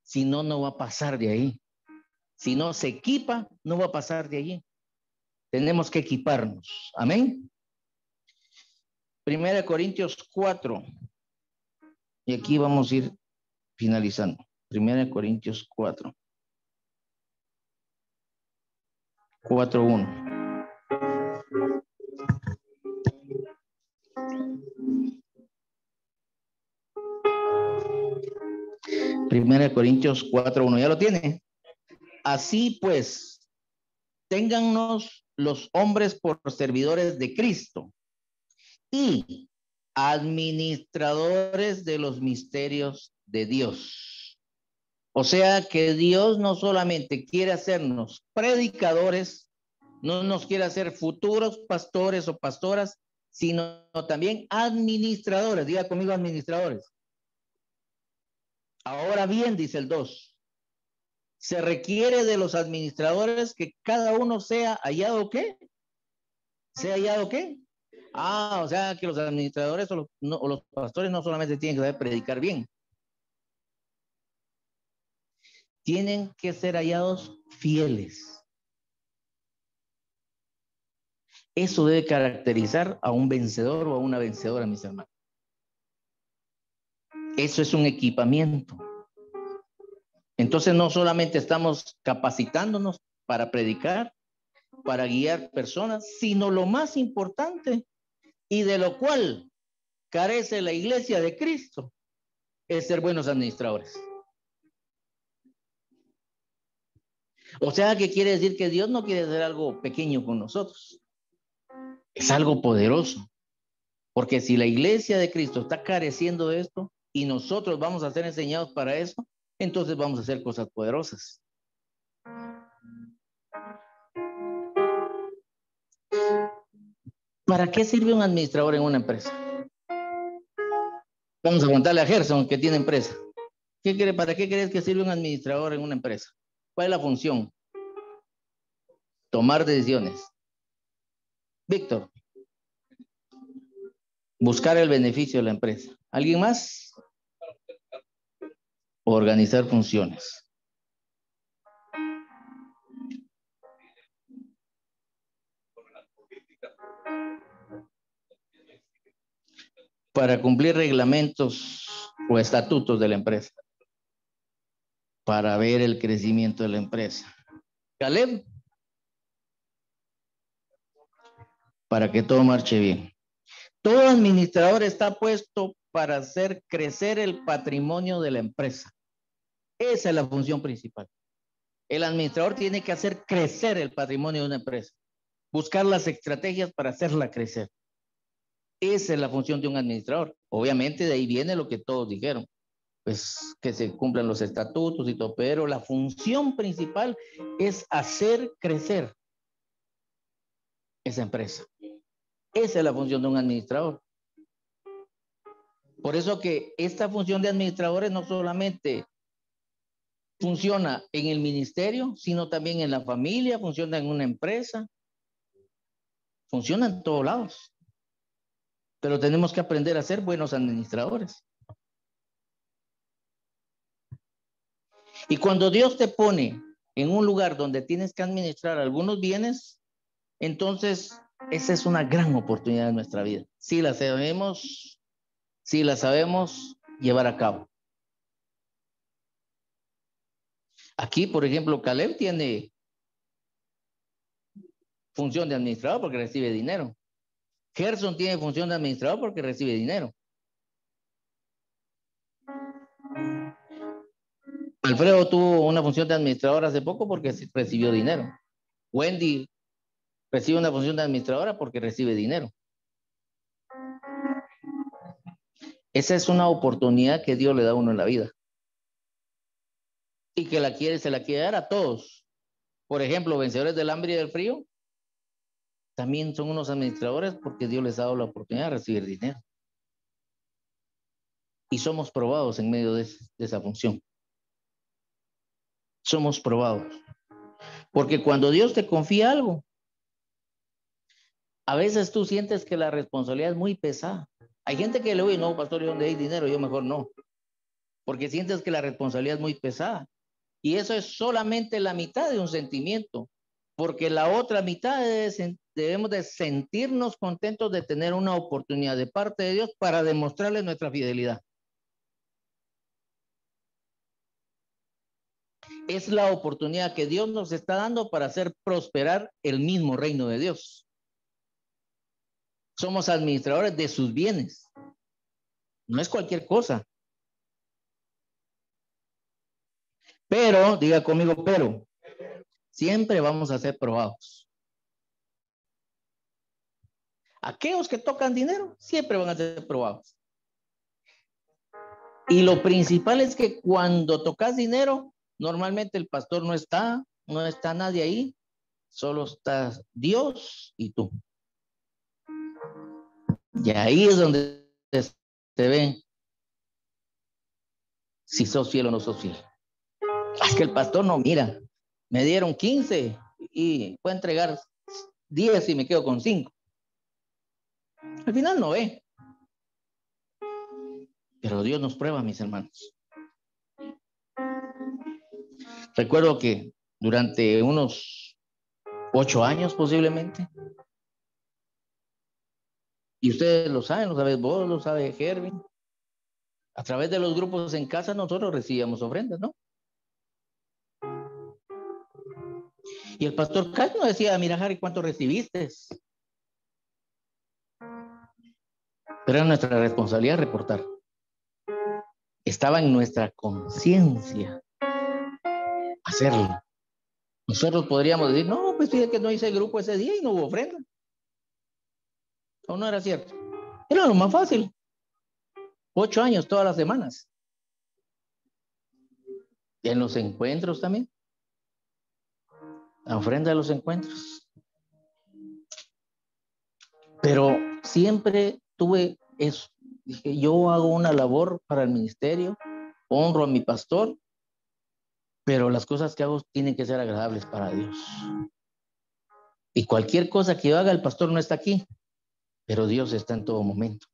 Si no, no va a pasar de ahí. Si no se equipa, no va a pasar de allí. Tenemos que equiparnos. Amén. 1 Corintios 4. Y aquí vamos a ir finalizando. 1 Corintios 4. 4:1. Primera de Corintios 4:1. ¿Ya lo tiene? Así pues, téngannos los hombres por servidores de Cristo y administradores de los misterios de Dios. O sea que Dios no solamente quiere hacernos predicadores, no nos quiere hacer futuros pastores o pastoras, sino también administradores. Diga conmigo, administradores. Ahora bien, dice el 2, se requiere de los administradores que cada uno sea hallado ¿qué? ¿Sea hallado qué? O sea que los administradores o los pastores no solamente tienen que saber predicar bien, tienen que ser hallados fieles. Eso debe caracterizar a un vencedor o a una vencedora, mis hermanos. Eso es un equipamiento. Entonces no solamente estamos capacitándonos para predicar, para guiar personas, sino lo más importante y de lo cual carece la iglesia de Cristo es ser buenos administradores. O sea, que quiere decir que Dios no quiere hacer algo pequeño con nosotros. Es algo poderoso. Porque si la iglesia de Cristo está careciendo de esto y nosotros vamos a ser enseñados para eso, entonces vamos a hacer cosas poderosas. ¿Para qué sirve un administrador en una empresa? Vamos a preguntarle a Gerson, que tiene empresa. ¿Para qué crees que sirve un administrador en una empresa? ¿Cuál es la función? Tomar decisiones. Víctor. Buscar el beneficio de la empresa. ¿Alguien más? Organizar funciones. Para cumplir reglamentos o estatutos de la empresa. Para ver el crecimiento de la empresa. Caleb. Para que todo marche bien. Todo administrador está puesto para hacer crecer el patrimonio de la empresa. Esa es la función principal. El administrador tiene que hacer crecer el patrimonio de una empresa. Buscar las estrategias para hacerla crecer. Esa es la función de un administrador. Obviamente de ahí viene lo que todos dijeron. Pues que se cumplan los estatutos y todo. Pero la función principal es hacer crecer esa empresa. Esa es la función de un administrador. Por eso que esta función de administradores no solamente funciona en el ministerio, sino también en la familia, funciona en una empresa, funciona en todos lados. Pero tenemos que aprender a ser buenos administradores. Y cuando Dios te pone en un lugar donde tienes que administrar algunos bienes, entonces esa es una gran oportunidad en nuestra vida. Si la sabemos llevar a cabo. Aquí, por ejemplo, Caleb tiene función de administrador porque recibe dinero. Gerson tiene función de administrador porque recibe dinero. Alfredo tuvo una función de administrador hace poco porque recibió dinero. Wendy recibe una función de administradora porque recibe dinero. Esa es una oportunidad que Dios le da a uno en la vida. Y que se la quiere dar a todos. Por ejemplo, vencedores del hambre y del frío también son unos administradores porque Dios les ha dado la oportunidad de recibir dinero. Y somos probados en medio de esa función. Somos probados. Porque cuando Dios te confía algo, a veces tú sientes que la responsabilidad es muy pesada. Hay gente que le dice, no, pastor, ¿y dónde hay dinero? Yo mejor no. Porque sientes que la responsabilidad es muy pesada. Y eso es solamente la mitad de un sentimiento. Porque la otra mitad debemos de sentirnos contentos de tener una oportunidad de parte de Dios para demostrarle nuestra fidelidad. Es la oportunidad que Dios nos está dando para hacer prosperar el mismo reino de Dios. Somos administradores de sus bienes. No es cualquier cosa. Pero, diga conmigo, pero, siempre vamos a ser probados. Aquellos que tocan dinero siempre van a ser probados. Y lo principal es que cuando tocas dinero, normalmente el pastor no está nadie ahí, solo está Dios y tú. Y ahí es donde te ven si sos fiel o no sos fiel. Es que el pastor no mira, me dieron 15 y puedo entregar 10 y me quedo con 5. Al final no ve. Pero Dios nos prueba, mis hermanos. Recuerdo que durante unos 8 años posiblemente, y ustedes lo saben, lo sabes vos, lo sabe Hervin, a través de los grupos en casa nosotros recibíamos ofrendas, ¿no? Y el pastor Cal nos decía, mira Harry, ¿cuánto recibiste? Pero era nuestra responsabilidad reportar. Estaba en nuestra conciencia hacerlo. Nosotros podríamos decir, no, pues fíjate que no hice grupo ese día y no hubo ofrenda. ¿O no era cierto? Era lo más fácil. 8 años todas las semanas. Y en los encuentros también. La ofrenda de los encuentros. Pero siempre tuve eso. Dije, yo hago una labor para el ministerio, honro a mi pastor, pero las cosas que hago tienen que ser agradables para Dios. Y cualquier cosa que yo haga, el pastor no está aquí, pero Dios está en todo momento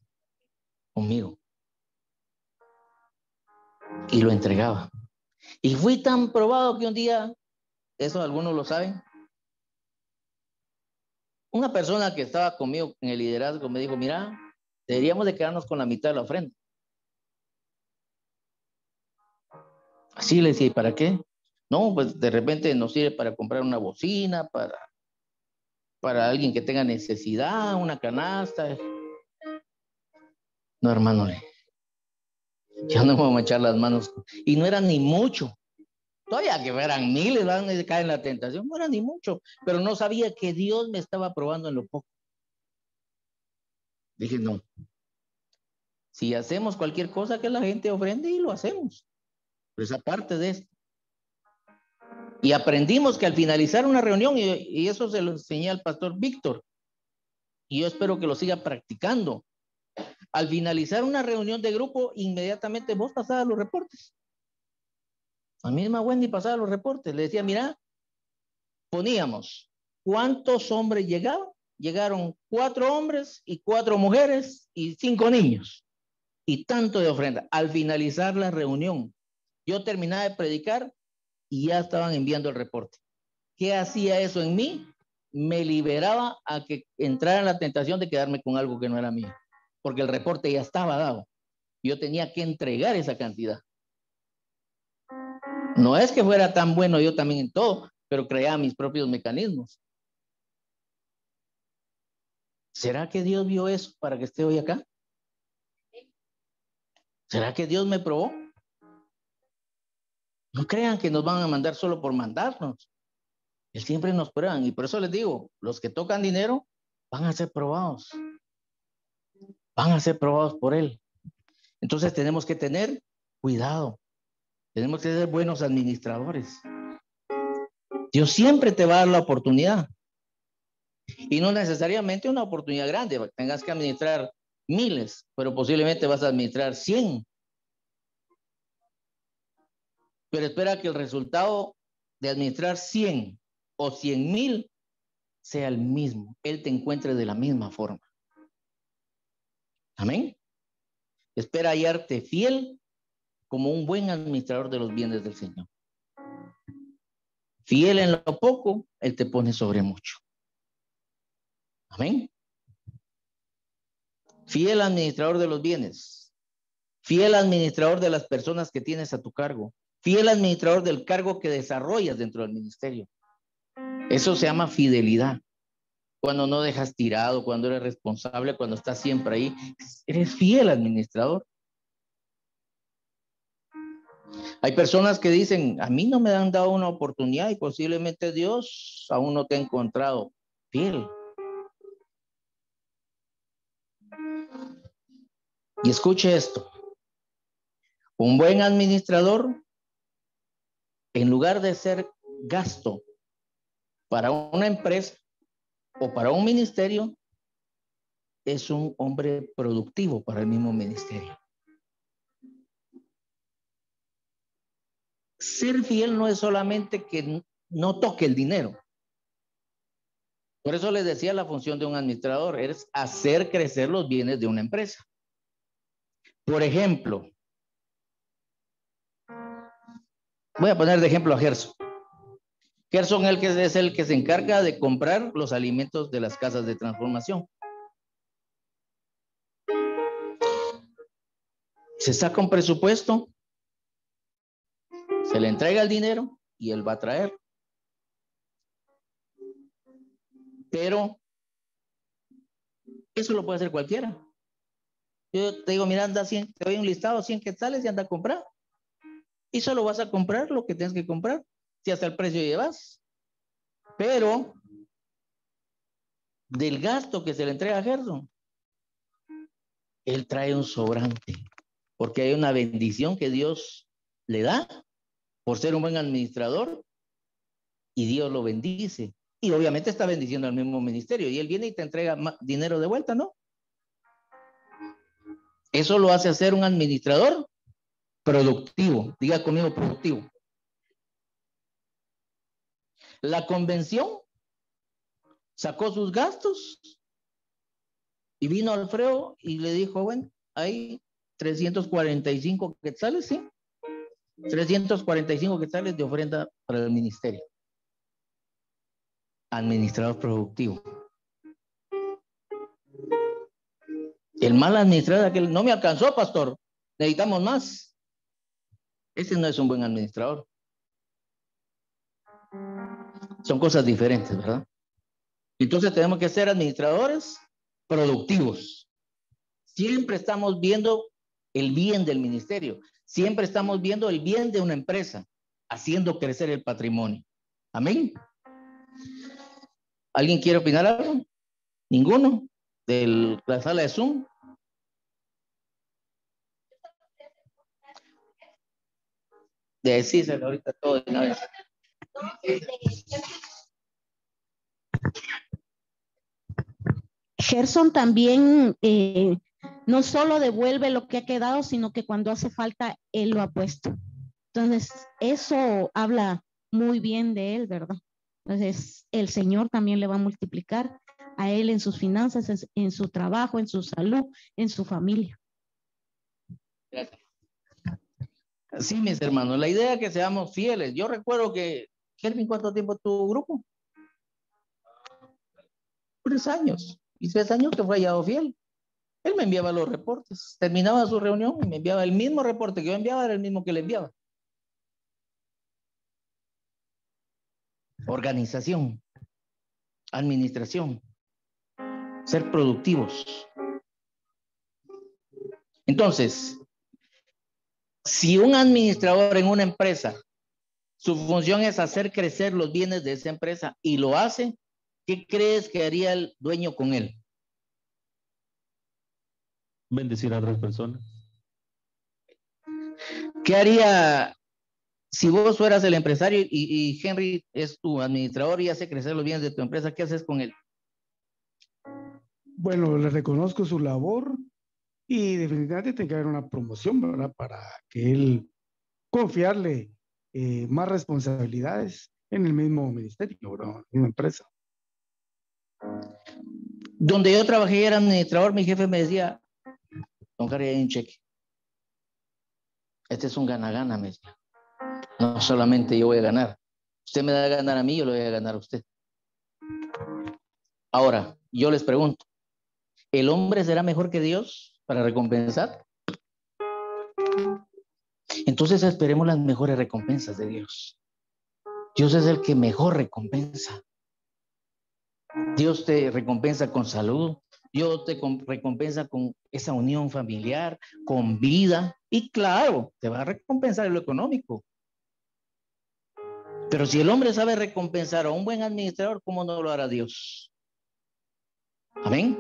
conmigo. Y lo entregaba. Y fui tan probado que un día, eso algunos lo saben, una persona que estaba conmigo en el liderazgo me dijo, mira, deberíamos de quedarnos con la mitad de la ofrenda. Así le decía, ¿y para qué? No, pues de repente nos sirve para comprar una bocina, para alguien que tenga necesidad, una canasta. No, hermano, ya no me voy a echar las manos. Y no era ni mucho. Todavía que fueran miles, van a caer en la tentación. No era ni mucho, pero no sabía que Dios me estaba probando en lo poco. Dije, no. Si hacemos cualquier cosa que la gente ofrende y lo hacemos. Pero esa parte de esto. Y aprendimos que al finalizar una reunión, y eso se lo enseñé al pastor Víctor, y yo espero que lo siga practicando. Al finalizar una reunión de grupo, inmediatamente vos pasabas los reportes. La misma Wendy pasaba los reportes. Le decía, mira, poníamos, ¿cuántos hombres llegaron? Llegaron 4 hombres y 4 mujeres y 5 niños. Y tanto de ofrenda. Al finalizar la reunión, yo terminaba de predicar y ya estaban enviando el reporte. ¿Qué hacía eso en mí? Me liberaba a que entrara en la tentación de quedarme con algo que no era mío. Porque el reporte ya estaba dado. Yo tenía que entregar esa cantidad. No es que fuera tan bueno yo también en todo, pero creaba mis propios mecanismos. ¿Será que Dios vio eso para que esté hoy acá? ¿Será que Dios me probó? No crean que nos van a mandar solo por mandarnos. Él siempre nos prueba. Y por eso les digo, los que tocan dinero van a ser probados. Van a ser probados por Él. Entonces tenemos que tener cuidado. Tenemos que ser buenos administradores. Dios siempre te va a dar la oportunidad. Y no necesariamente una oportunidad grande. Tengas que administrar miles, pero posiblemente vas a administrar 100. Pero espera que el resultado de administrar 100 o 100,000 sea el mismo. Él te encuentre de la misma forma. Amén. Espera hallarte fiel como un buen administrador de los bienes del Señor. Fiel en lo poco, Él te pone sobre mucho. Amén. Fiel administrador de los bienes. Fiel administrador de las personas que tienes a tu cargo. Fiel administrador del cargo que desarrollas dentro del ministerio. Eso se llama fidelidad. Cuando no dejas tirado, cuando eres responsable, cuando estás siempre ahí, eres fiel administrador. Hay personas que dicen, a mí no me han dado una oportunidad y posiblemente Dios aún no te ha encontrado fiel. Y escuche esto. Un buen administrador, en lugar de ser gasto para una empresa o para un ministerio, es un hombre productivo para el mismo ministerio. Ser fiel no es solamente que no toque el dinero. Por eso les decía la función de un administrador, es hacer crecer los bienes de una empresa. Por ejemplo, voy a poner de ejemplo a Gerson. Gerson es el que se encarga de comprar los alimentos de las casas de transformación. Se saca un presupuesto, se le entrega el dinero y él va a traer. Pero eso lo puede hacer cualquiera. Yo te digo, mira, anda 100, te doy un listado, 100 quetzales y anda a comprar. Y solo vas a comprar lo que tienes que comprar, si hasta el precio llevas. Pero del gasto que se le entrega a Gerson, él trae un sobrante, porque hay una bendición que Dios le da por ser un buen administrador y Dios lo bendice. Y obviamente está bendiciendo al mismo ministerio y él viene y te entrega dinero de vuelta, ¿no? Eso lo hace hacer un administrador productivo. Diga conmigo, productivo. La convención sacó sus gastos y vino Alfredo y le dijo, bueno, hay 345 quetzales, ¿sí? 345 quetzales de ofrenda para el ministerio. Administrador productivo. El mal administrador, aquel, no me alcanzó, pastor, necesitamos más. Ese no es un buen administrador. Son cosas diferentes, ¿verdad? Entonces tenemos que ser administradores productivos. Siempre estamos viendo el bien del ministerio. Siempre estamos viendo el bien de una empresa, haciendo crecer el patrimonio. Amén. ¿Alguien quiere opinar algo? ¿Ninguno? ¿De la sala de Zoom? De decírselo ahorita todo de una vez. Gerson también no solo devuelve lo que ha quedado, sino que cuando hace falta, él lo ha puesto. Entonces, eso habla muy bien de él, ¿verdad? Entonces, el Señor también le va a multiplicar a él en sus finanzas, en su trabajo, en su salud, en su familia. Gracias. Sí, mis hermanos, la idea es que seamos fieles. Yo recuerdo que, Kelvin, ¿cuánto tiempo tuvo grupo? 3 años. Y 3 años que fue hallado fiel. Él me enviaba los reportes. Terminaba su reunión y me enviaba el mismo reporte que yo enviaba, era el mismo que le enviaba. Organización, administración, ser productivos. Entonces, si un administrador en una empresa, su función es hacer crecer los bienes de esa empresa y lo hace, ¿qué crees que haría el dueño con él? Bendecir a otras personas. ¿Qué haría si vos fueras el empresario y Henry es tu administrador y hace crecer los bienes de tu empresa? ¿Qué haces con él? Bueno, le reconozco su labor y definitivamente tiene que haber una promoción, ¿verdad? Para que él confiarle más responsabilidades en el mismo ministerio, ¿verdad? En la misma empresa. Donde yo trabajé era administrador, mi jefe me decía, don Gary, hay un cheque. Este es un gana-gana, me decía. No solamente yo voy a ganar, Usted me da a ganar a mí, yo le voy a ganar a usted. Ahora, yo les pregunto, ¿el hombre será mejor que Dios para recompensar? Entonces esperemos las mejores recompensas de Dios. Dios es el que mejor recompensa. Dios te recompensa con salud, Dios te recompensa con esa unión familiar, con vida, y claro, te va a recompensar en lo económico. Pero si el hombre sabe recompensar a un buen administrador, ¿cómo no lo hará Dios? Amén.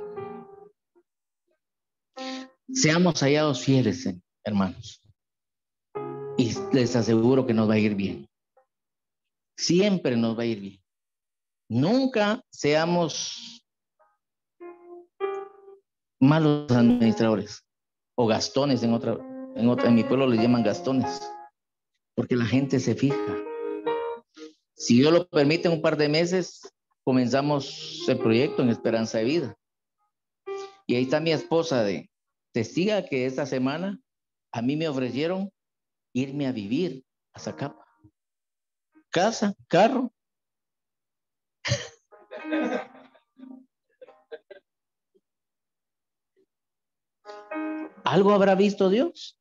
Seamos hallados fieles, hermanos. Y les aseguro que nos va a ir bien. Siempre nos va a ir bien. Nunca seamos malos administradores o gastones. En mi pueblo les llaman gastones, porque la gente se fija. Si Dios lo permite, en un par de meses comenzamos el proyecto en Esperanza de Vida. Y ahí está mi esposa de testiga que esta semana a mí me ofrecieron irme a vivir a Zacapa. Casa, carro. ¿Algo habrá visto Dios?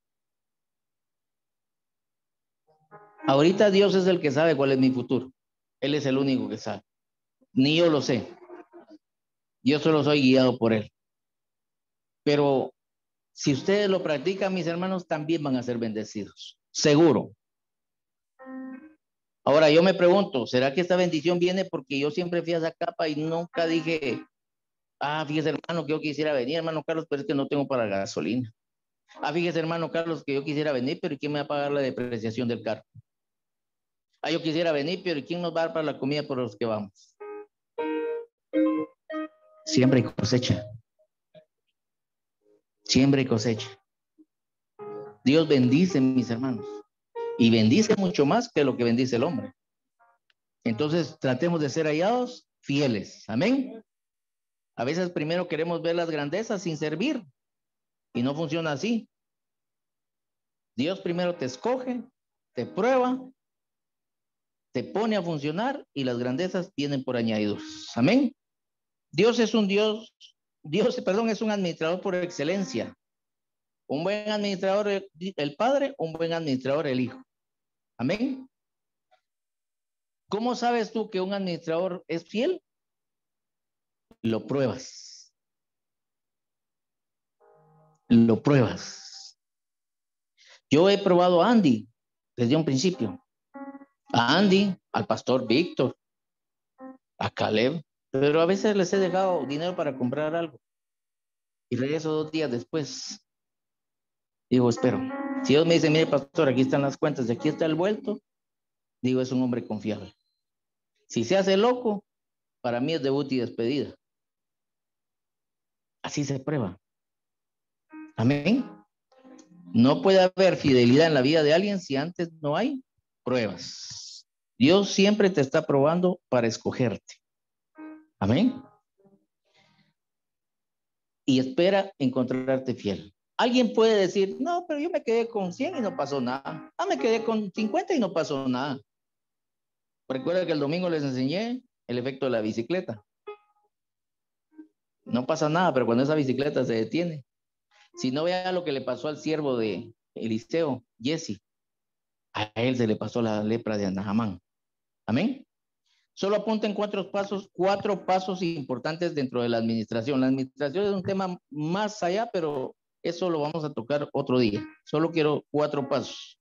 Ahorita Dios es el que sabe cuál es mi futuro. Él es el único que sabe. Ni yo lo sé. Yo solo soy guiado por Él. Pero si ustedes lo practican, mis hermanos, también van a ser bendecidos. Seguro. Ahora yo me pregunto, ¿será que esta bendición viene porque yo siempre fui a Zacapa y nunca dije, fíjese hermano que yo quisiera venir, hermano Carlos, pero es que no tengo para gasolina? Fíjese hermano Carlos que yo quisiera venir, pero ¿quién me va a pagar la depreciación del carro? Yo quisiera venir, pero ¿quién nos va a dar para la comida por los que vamos? Siembra y cosecha. Siembra y cosecha. Dios bendice, mis hermanos. Y bendice mucho más que lo que bendice el hombre. Entonces, tratemos de ser hallados fieles. Amén. A veces primero queremos ver las grandezas sin servir. Y no funciona así. Dios primero te escoge, te prueba, te pone a funcionar y las grandezas vienen por añadiduras. Amén. Dios es un es un administrador por excelencia. Un buen administrador el Padre, un buen administrador el Hijo. Amén. ¿Cómo sabes tú que un administrador es fiel? Lo pruebas. Lo pruebas. Yo he probado a Andy desde un principio. A Andy, al pastor Víctor, a Caleb, pero a veces les he dejado dinero para comprar algo. Y regreso 2 días después. Digo, espero. Si Dios me dice, mire pastor, aquí están las cuentas, aquí está el vuelto, digo, es un hombre confiable. Si se hace loco, para mí es debut y despedida. Así se prueba. Amén. No puede haber fidelidad en la vida de alguien si antes no hay pruebas. Dios siempre te está probando para escogerte. Amén. Y espera encontrarte fiel. Alguien puede decir, no, pero yo me quedé con 100 y no pasó nada. Me quedé con 50 y no pasó nada. Recuerda que el domingo les enseñé el efecto de la bicicleta. No pasa nada, pero cuando esa bicicleta se detiene, si no vea lo que le pasó al siervo de Eliseo, Jesse, a él se le pasó la lepra de Naamán. Amén. Solo apunten 4 pasos importantes dentro de la administración. La administración es un tema más allá, pero eso lo vamos a tocar otro día. Solo quiero 4 pasos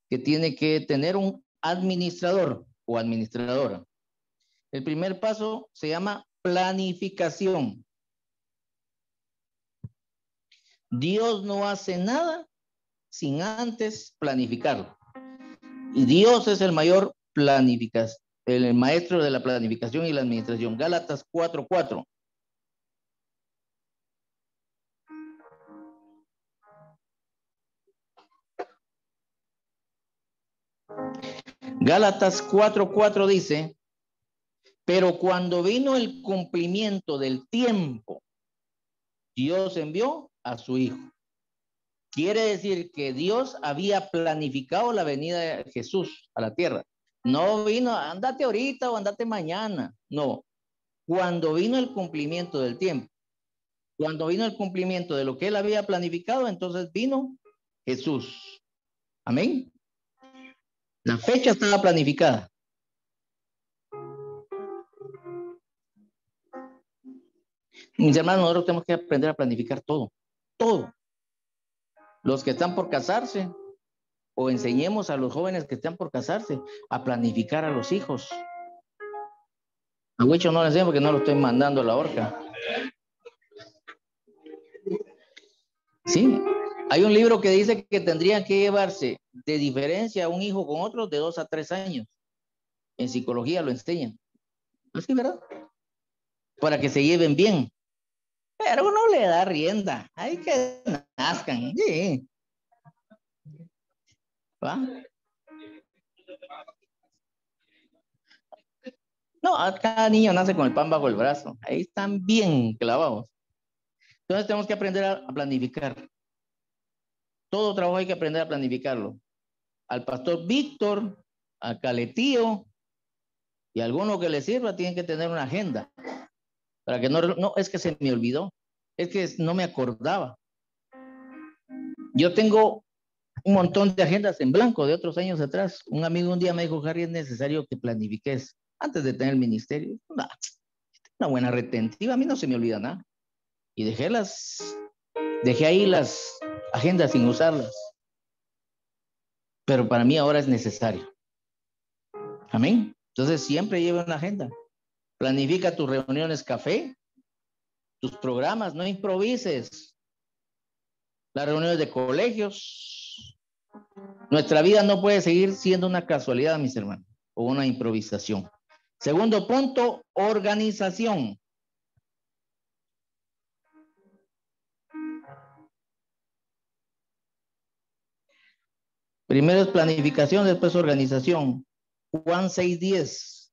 que tiene que tener un administrador o administradora. El primer paso se llama planificación. Dios no hace nada sin antes planificarlo. Y Dios es el mayor planificador, el maestro de la planificación y la administración. Gálatas 4:4. Gálatas 4:4 dice, pero cuando vino el cumplimiento del tiempo, Dios envió a su Hijo. Quiere decir que Dios había planificado la venida de Jesús a la tierra, No vino, andate ahorita o andate mañana. No. Cuando vino el cumplimiento del tiempo, cuando vino el cumplimiento de lo que él había planificado, entonces vino Jesús. Amén. La fecha estaba planificada. Mis hermanos, nosotros tenemos que aprender a planificar todo. Todo. Los que están por casarse, o enseñemos a los jóvenes que están por casarse a planificar a los hijos. A Huicho no les enseño porque no lo estoy mandando a la horca. Sí, hay un libro que dice que tendrían que llevarse de diferencia un hijo con otro de 2 a 3 años. En psicología lo enseñan. ¿Así, verdad? Para que se lleven bien. Pero uno le da rienda. Hay que nazcan. Sí. ¿Va? No, cada niño nace con el pan bajo el brazo. Ahí están bien clavados. Entonces tenemos que aprender a planificar. Todo trabajo hay que aprender a planificarlo. Al pastor Víctor, a Caletío y a alguno que le sirva tienen que tener una agenda. Para que no es que se me olvidó, es que no me acordaba. Yo tengo un montón de agendas en blanco de otros años atrás. Un amigo un día me dijo, Harry, es necesario que planifiques antes de tener el ministerio. Una buena retentiva, a mí no se me olvida nada. Y dejé ahí las agendas sin usarlas. Pero para mí ahora es necesario. Amén. Entonces siempre lleva una agenda. Planifica tus reuniones café, tus programas, no improvises. Las reuniones de colegios. Nuestra vida no puede seguir siendo una casualidad, mis hermanos, o una improvisación. Segundo punto, organización. Primero es planificación, después organización. Juan 6:10,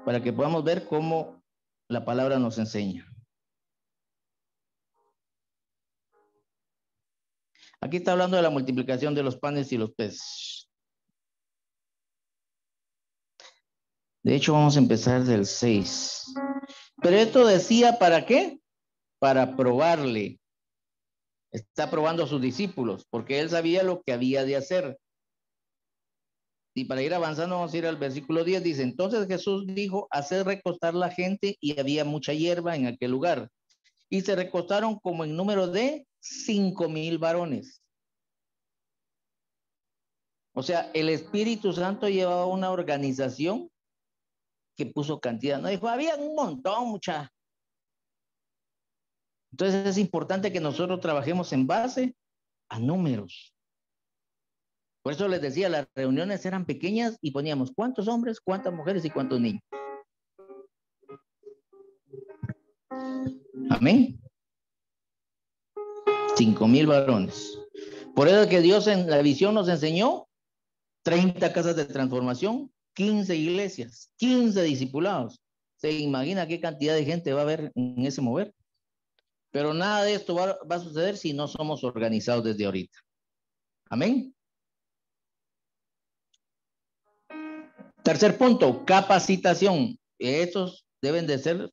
para que podamos ver cómo la palabra nos enseña. Aquí está hablando de la multiplicación de los panes y los peces. De hecho, vamos a empezar del 6. Pero esto decía, ¿para qué? Para probarle. Está probando a sus discípulos, porque él sabía lo que había de hacer. Y para ir avanzando, vamos a ir al versículo 10. Dice, entonces Jesús dijo, hacer recostar la gente, y había mucha hierba en aquel lugar. Y se recostaron como en número de 5,000 varones. O sea, el Espíritu Santo llevaba una organización que puso cantidad. No dijo, había un montón, mucha. Entonces es importante que nosotros trabajemos en base a números. Por eso les decía, las reuniones eran pequeñas y poníamos cuántos hombres, cuántas mujeres y cuántos niños. Amén. 5,000 varones. Por eso es que Dios en la visión nos enseñó 30 casas de transformación, 15 iglesias, 15 discipulados. ¿Se imagina qué cantidad de gente va a haber en ese mover? Pero nada de esto va a suceder si no somos organizados desde ahorita. Amén. Tercer punto, capacitación. Estos deben de ser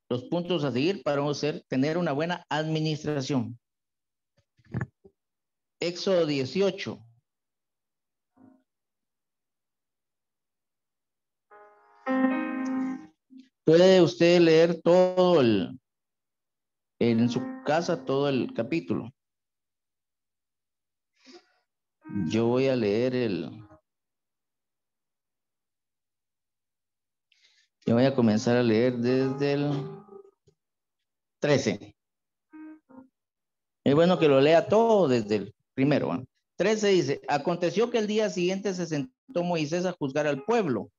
los puntos a seguir para tener una buena administración. Éxodo 18. Puede usted leer todo en su casa, todo el capítulo. Yo voy a leer yo voy a comenzar a leer desde el 13. Es bueno que lo lea todo desde el primero. ¿eh? 13 dice, aconteció que el día siguiente se sentó Moisés a juzgar al pueblo,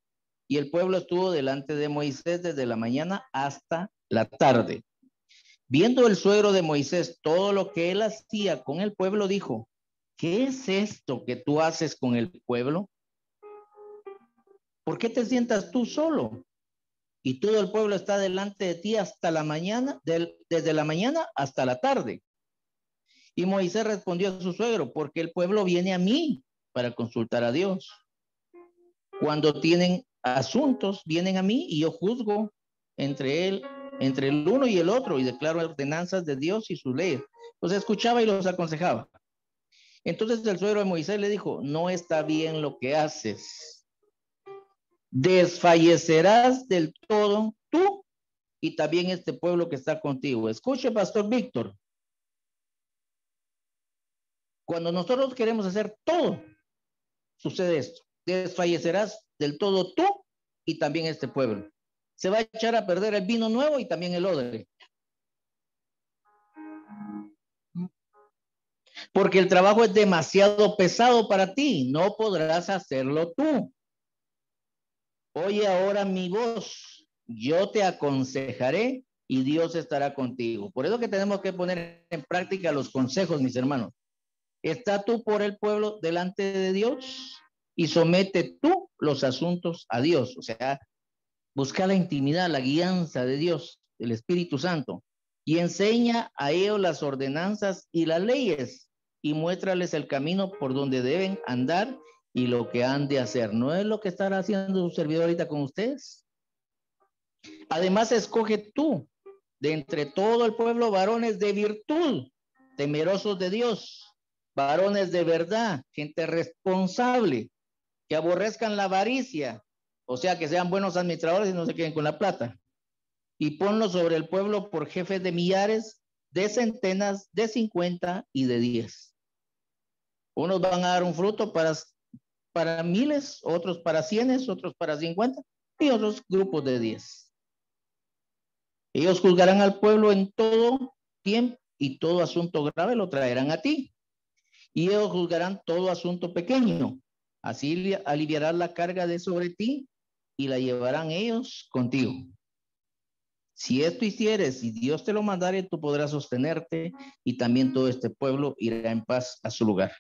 y el pueblo estuvo delante de Moisés desde la mañana hasta la tarde. Viendo el suegro de Moisés todo lo que él hacía con el pueblo, dijo, ¿qué es esto que tú haces con el pueblo? ¿Por qué te sientas tú solo? Y todo el pueblo está delante de ti hasta la mañana, desde la mañana hasta la tarde. Y Moisés respondió a su suegro, porque el pueblo viene a mí para consultar a Dios. Cuando tienen asuntos, vienen a mí y yo juzgo entre el uno y el otro, y declaro ordenanzas de Dios y sus leyes. Los escuchaba y los aconsejaba. Entonces el suegro de Moisés le dijo, no está bien lo que haces. Desfallecerás del todo tú y también este pueblo que está contigo. Escuche, Pastor Víctor. Cuando nosotros queremos hacer todo, sucede esto. Desfallecerás del todo tú y también este pueblo. Se va a echar a perder el vino nuevo y también el odre. Porque el trabajo es demasiado pesado para ti. No podrás hacerlo tú. Oye ahora mi voz. Yo te aconsejaré y Dios estará contigo. Por eso que tenemos que poner en práctica los consejos, mis hermanos. Está tú por el pueblo delante de Dios y somete tú los asuntos a Dios. O sea, busca la intimidad, la guianza de Dios, del Espíritu Santo, y enseña a ellos las ordenanzas y las leyes y muéstrales el camino por donde deben andar y lo que han de hacer. ¿No es lo que estará haciendo su servidor ahorita con ustedes? Además, escoge tú de entre todo el pueblo varones de virtud, temerosos de Dios, varones de verdad, gente responsable, que aborrezcan la avaricia, o sea, que sean buenos administradores y no se queden con la plata. Y ponlos sobre el pueblo por jefes de millares, de centenas, de 50 y de 10. Unos van a dar un fruto para miles, otros para cienes, otros para 50 y otros grupos de 10. Ellos juzgarán al pueblo en todo tiempo y todo asunto grave lo traerán a ti. Y ellos juzgarán todo asunto pequeño. Así aliviarás la carga de sobre ti y la llevarán ellos contigo. Si esto hicieres y Dios te lo mandare, tú podrás sostenerte y también todo este pueblo irá en paz a su lugar.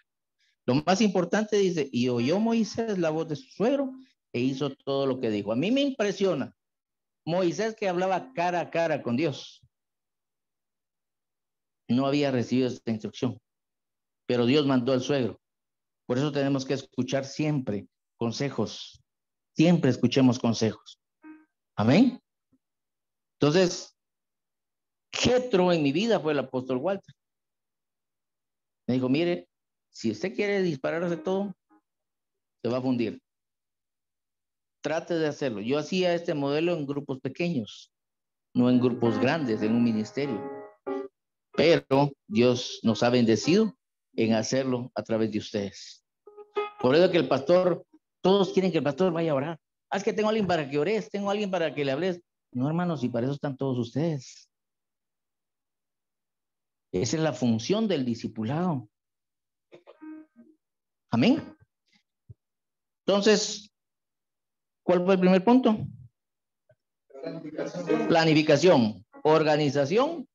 Lo más importante dice, y oyó Moisés la voz de su suegro e hizo todo lo que dijo. A mí me impresiona Moisés, que hablaba cara a cara con Dios. No había recibido esta instrucción, pero Dios mandó al suegro. Por eso tenemos que escuchar siempre consejos. Siempre escuchemos consejos. Amén. Entonces, Jetro en mi vida fue el apóstol Walter. Me dijo, mire, si usted quiere dispararse todo, se va a fundir. Trate de hacerlo. Yo hacía este modelo en grupos pequeños, no en grupos grandes, en un ministerio. Pero Dios nos ha bendecido en hacerlo a través de ustedes. Por eso que el pastor, todos quieren que el pastor vaya a orar. Es que tengo alguien para que ores, tengo alguien para que le hables. No, hermanos, y para eso están todos ustedes. Esa es la función del discipulado. Amén. Entonces, ¿cuál fue el primer punto? Planificación, organización,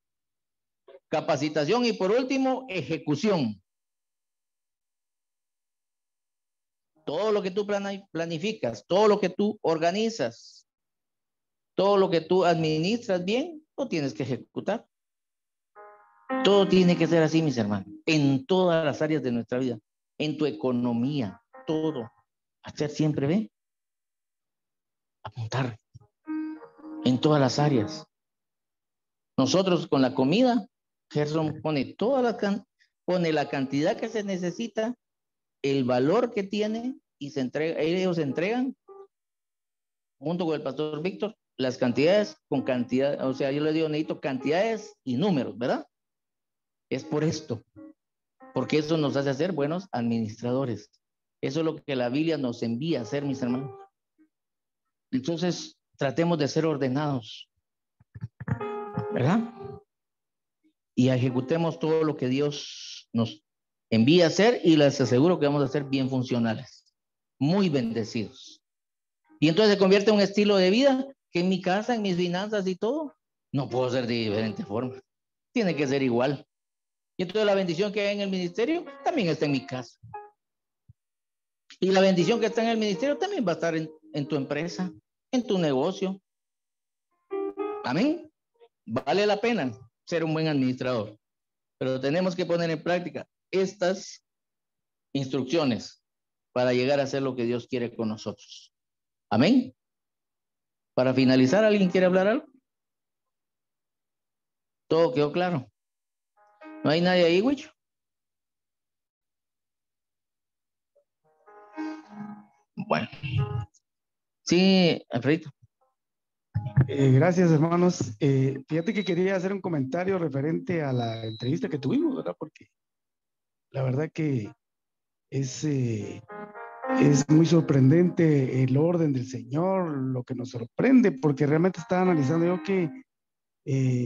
capacitación y por último, ejecución. Todo lo que tú planificas, todo lo que tú organizas, todo lo que tú administras bien, lo tienes que ejecutar. Todo tiene que ser así, mis hermanos, en todas las áreas de nuestra vida, en tu economía, todo. Hacer siempre, ¿ve? Apuntar en todas las áreas. Nosotros con la comida, Gerson pone pone la cantidad que se necesita, el valor que tiene y ellos entregan junto con el pastor Víctor las cantidades con cantidad, o sea, yo le digo, necesito cantidades y números, ¿verdad? Es por esto, porque eso nos hace ser buenos administradores. Eso es lo que la Biblia nos envía a hacer, mis hermanos. Entonces, tratemos de ser ordenados, ¿verdad? Y ejecutemos todo lo que Dios nos envía a hacer y les aseguro que vamos a ser bien funcionales, muy bendecidos. Y entonces se convierte en un estilo de vida que en mi casa, en mis finanzas y todo, no puedo ser de diferente forma. Tiene que ser igual. Y entonces la bendición que hay en el ministerio también está en mi casa. Y la bendición que está en el ministerio también va a estar en tu empresa, en tu negocio. Amén. Vale la pena ser un buen administrador. Pero tenemos que poner en práctica estas instrucciones para llegar a hacer lo que Dios quiere con nosotros. Amén. Para finalizar, ¿alguien quiere hablar algo? ¿Todo quedó claro? ¿No hay nadie ahí, Huicho? Bueno. Sí, Alfredito. Gracias, hermanos. Fíjate que quería hacer un comentario referente a la entrevista que tuvimos, ¿verdad? Porque la verdad que es muy sorprendente el orden del Señor, lo que nos sorprende, porque realmente estaba analizando yo que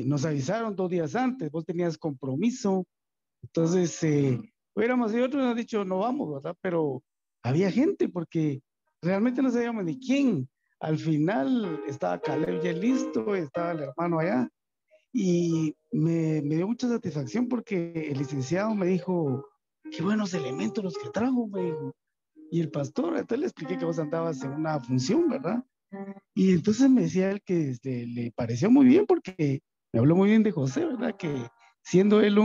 nos avisaron 2 días antes, vos tenías compromiso, entonces hubiéramos y otros han dicho no vamos, ¿verdad? Pero había gente porque realmente no sabíamos ni quién. Al final estaba Caleb ya listo, estaba el hermano allá y me dio mucha satisfacción porque el licenciado me dijo, qué buenos elementos los que trajo, me dijo. Y el pastor, entonces le expliqué que vos andabas en una función, ¿verdad? Y entonces me decía él que le pareció muy bien porque me habló muy bien de José, ¿verdad? Que siendo él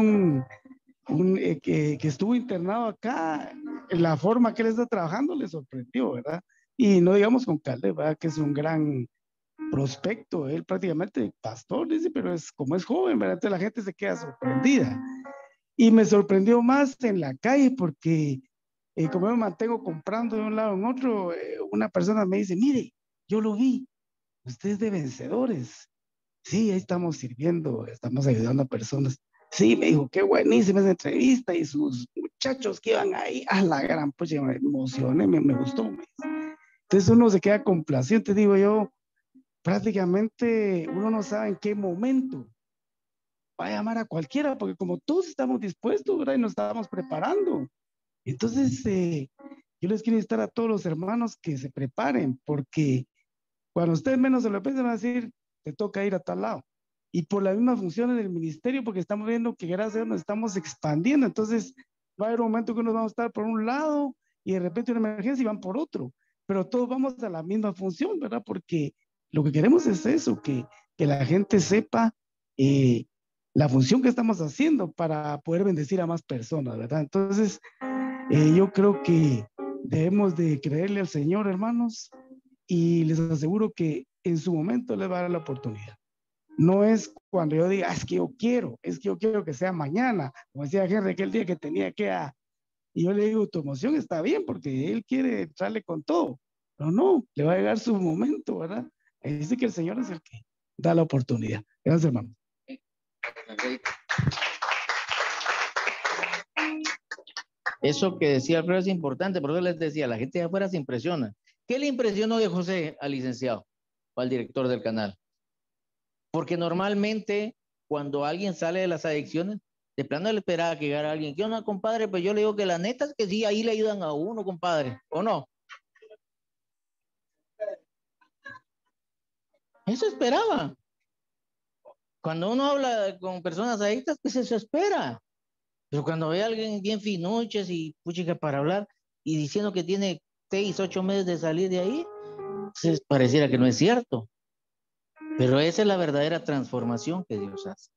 que estuvo internado acá, la forma que él está trabajando le sorprendió, ¿verdad? Y no digamos con Caleb, ¿verdad? Que es un gran prospecto, él prácticamente pastor, dice, pero como es joven, ¿verdad? Entonces la gente se queda sorprendida. Y me sorprendió más en la calle porque como yo me mantengo comprando de un lado en otro, una persona me dice, mire, yo lo vi, usted es de Vencedores. Sí, ahí estamos sirviendo, estamos ayudando a personas. Sí, me dijo, qué buenísima esa entrevista y sus muchachos que iban ahí, a la gran, pues me emocioné, me gustó. Entonces uno se queda complaciente, digo yo, prácticamente uno no sabe en qué momento va a llamar a cualquiera, porque como todos estamos dispuestos, ¿verdad? Y nos estábamos preparando. Entonces, yo les quiero instar a todos los hermanos que se preparen, porque cuando ustedes menos se lo piensan, van a decir, te toca ir a tal lado. Y por las mismas funciones del ministerio, porque estamos viendo que gracias a Dios nos estamos expandiendo, entonces va a haber un momento que nos vamos a estar por un lado y de repente una emergencia y van por otro, pero todos vamos a la misma función, ¿verdad? Porque lo que queremos es eso, que la gente sepa la función que estamos haciendo para poder bendecir a más personas, ¿verdad? Entonces, yo creo que debemos de creerle al Señor, hermanos, y les aseguro que en su momento les va a dar la oportunidad. No es cuando yo diga, es que yo quiero, es que yo quiero que sea mañana, como decía Henry, aquel día que tenía que y yo le digo, tu emoción está bien porque él quiere entrarle con todo, pero no, le va a llegar su momento, ¿verdad? Ahí dice que el Señor es el que da la oportunidad. Gracias, hermano. Eso que decía Alfredo es importante, por eso les decía, la gente de afuera se impresiona. ¿Qué le impresionó de José al licenciado o al director del canal? Porque normalmente cuando alguien sale de las adicciones, de plano le esperaba que llegara alguien. ¿Qué onda, compadre? Pues yo le digo que la neta es que sí, ahí le ayudan a uno, compadre, ¿o no? Eso esperaba. Cuando uno habla con personas adictas, pues eso espera. Pero cuando ve a alguien bien finuches y puchica para hablar y diciendo que tiene 6, 8 meses de salir de ahí, pues pareciera que no es cierto. Pero esa es la verdadera transformación que Dios hace.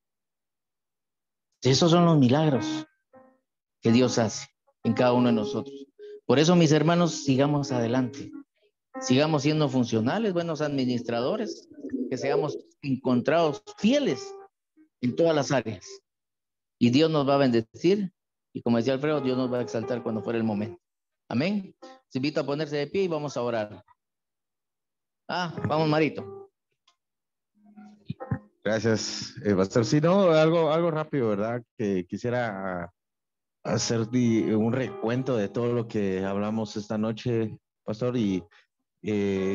Esos son los milagros que Dios hace en cada uno de nosotros. Por eso, mis hermanos, sigamos adelante. Sigamos siendo funcionales, buenos administradores, que seamos encontrados fieles en todas las áreas. Y Dios nos va a bendecir. Y como decía Alfredo, Dios nos va a exaltar cuando fuera el momento. Amén. Les invito a ponerse de pie y vamos a orar. Vamos, Marito. Gracias, Pastor. Sí, no, algo rápido, ¿verdad? Que quisiera hacer un recuento de todo lo que hablamos esta noche, Pastor. Y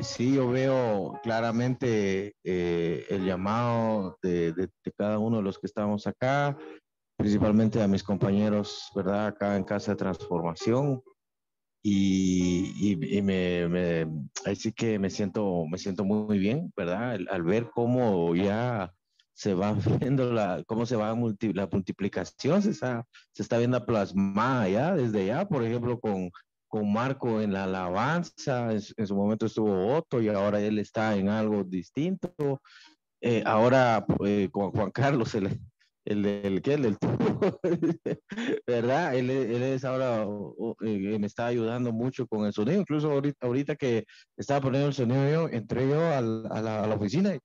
sí, yo veo claramente el llamado de cada uno de los que estamos acá, principalmente a mis compañeros, ¿verdad? Acá en Casa de Transformación. Y ahí sí que me siento muy bien, ¿verdad? Al ver cómo ya se va viendo cómo se va la multiplicación, se está viendo plasmada ya, desde ya, por ejemplo, con Marco en la alabanza, en su momento estuvo Otto y ahora él está en algo distinto. Ahora con Juan Carlos ¿qué? El del tubo, ¿verdad? Él es ahora, me está ayudando mucho con el sonido, incluso ahorita que estaba poniendo el sonido yo, entré yo a la oficina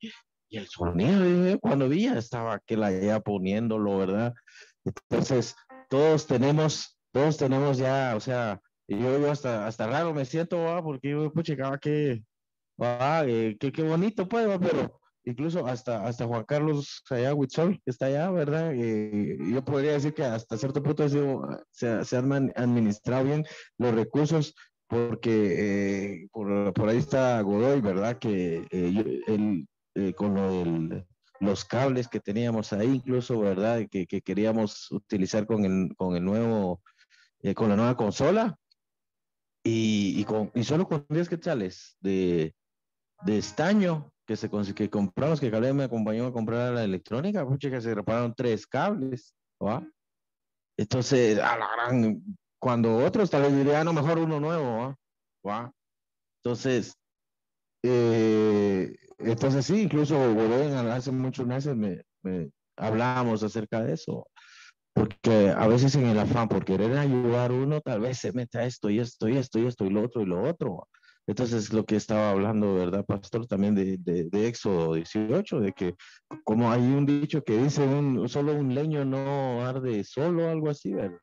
y el sonido, cuando vi ya estaba que la ya poniéndolo, ¿verdad? Entonces, todos tenemos ya, o sea, yo hasta raro me siento, ¿va? Porque yo, pucha, que, qué bonito, pues, ¿va? Pero incluso hasta Juan Carlos allá, Huitzol, que está allá, ¿verdad? Yo podría decir que hasta cierto punto se han administrado bien los recursos, porque por ahí está Godoy, ¿verdad? Que él, con los cables que teníamos ahí, incluso, ¿verdad? Que queríamos utilizar con el nuevo, con la nueva consola, y solo con 10 quetzales de estaño que compramos, que Caleb me acompañó a comprar la electrónica, pucha, que se repararon 3 cables, ¿va? Entonces, a la gran, cuando otros tal vez dirían, no, mejor uno nuevo, ¿va? ¿Va? Entonces, sí, incluso hace muchos meses me hablábamos acerca de eso, porque a veces en el afán por querer ayudar uno, tal vez se mete a esto y esto y esto y esto y lo otro y lo otro. Entonces, lo que estaba hablando, ¿verdad, pastor? También de Éxodo 18, de que como hay un dicho que dice, solo un leño no arde solo, algo así, ¿verdad?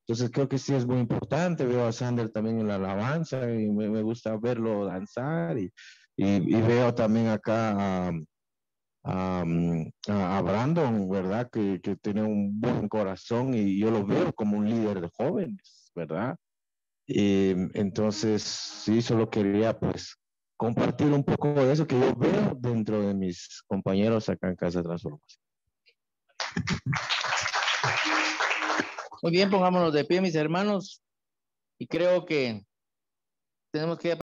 Entonces, creo que sí es muy importante. Veo a Sander también en la alabanza y me gusta verlo danzar, y veo también acá a Brandon, ¿verdad? Que tiene un buen corazón y yo lo veo como un líder de jóvenes, ¿verdad? Entonces, sí, solo quería pues compartir un poco de eso que yo veo dentro de mis compañeros acá en Casa de Transformación. Muy bien, pongámonos de pie, mis hermanos, y creo que tenemos que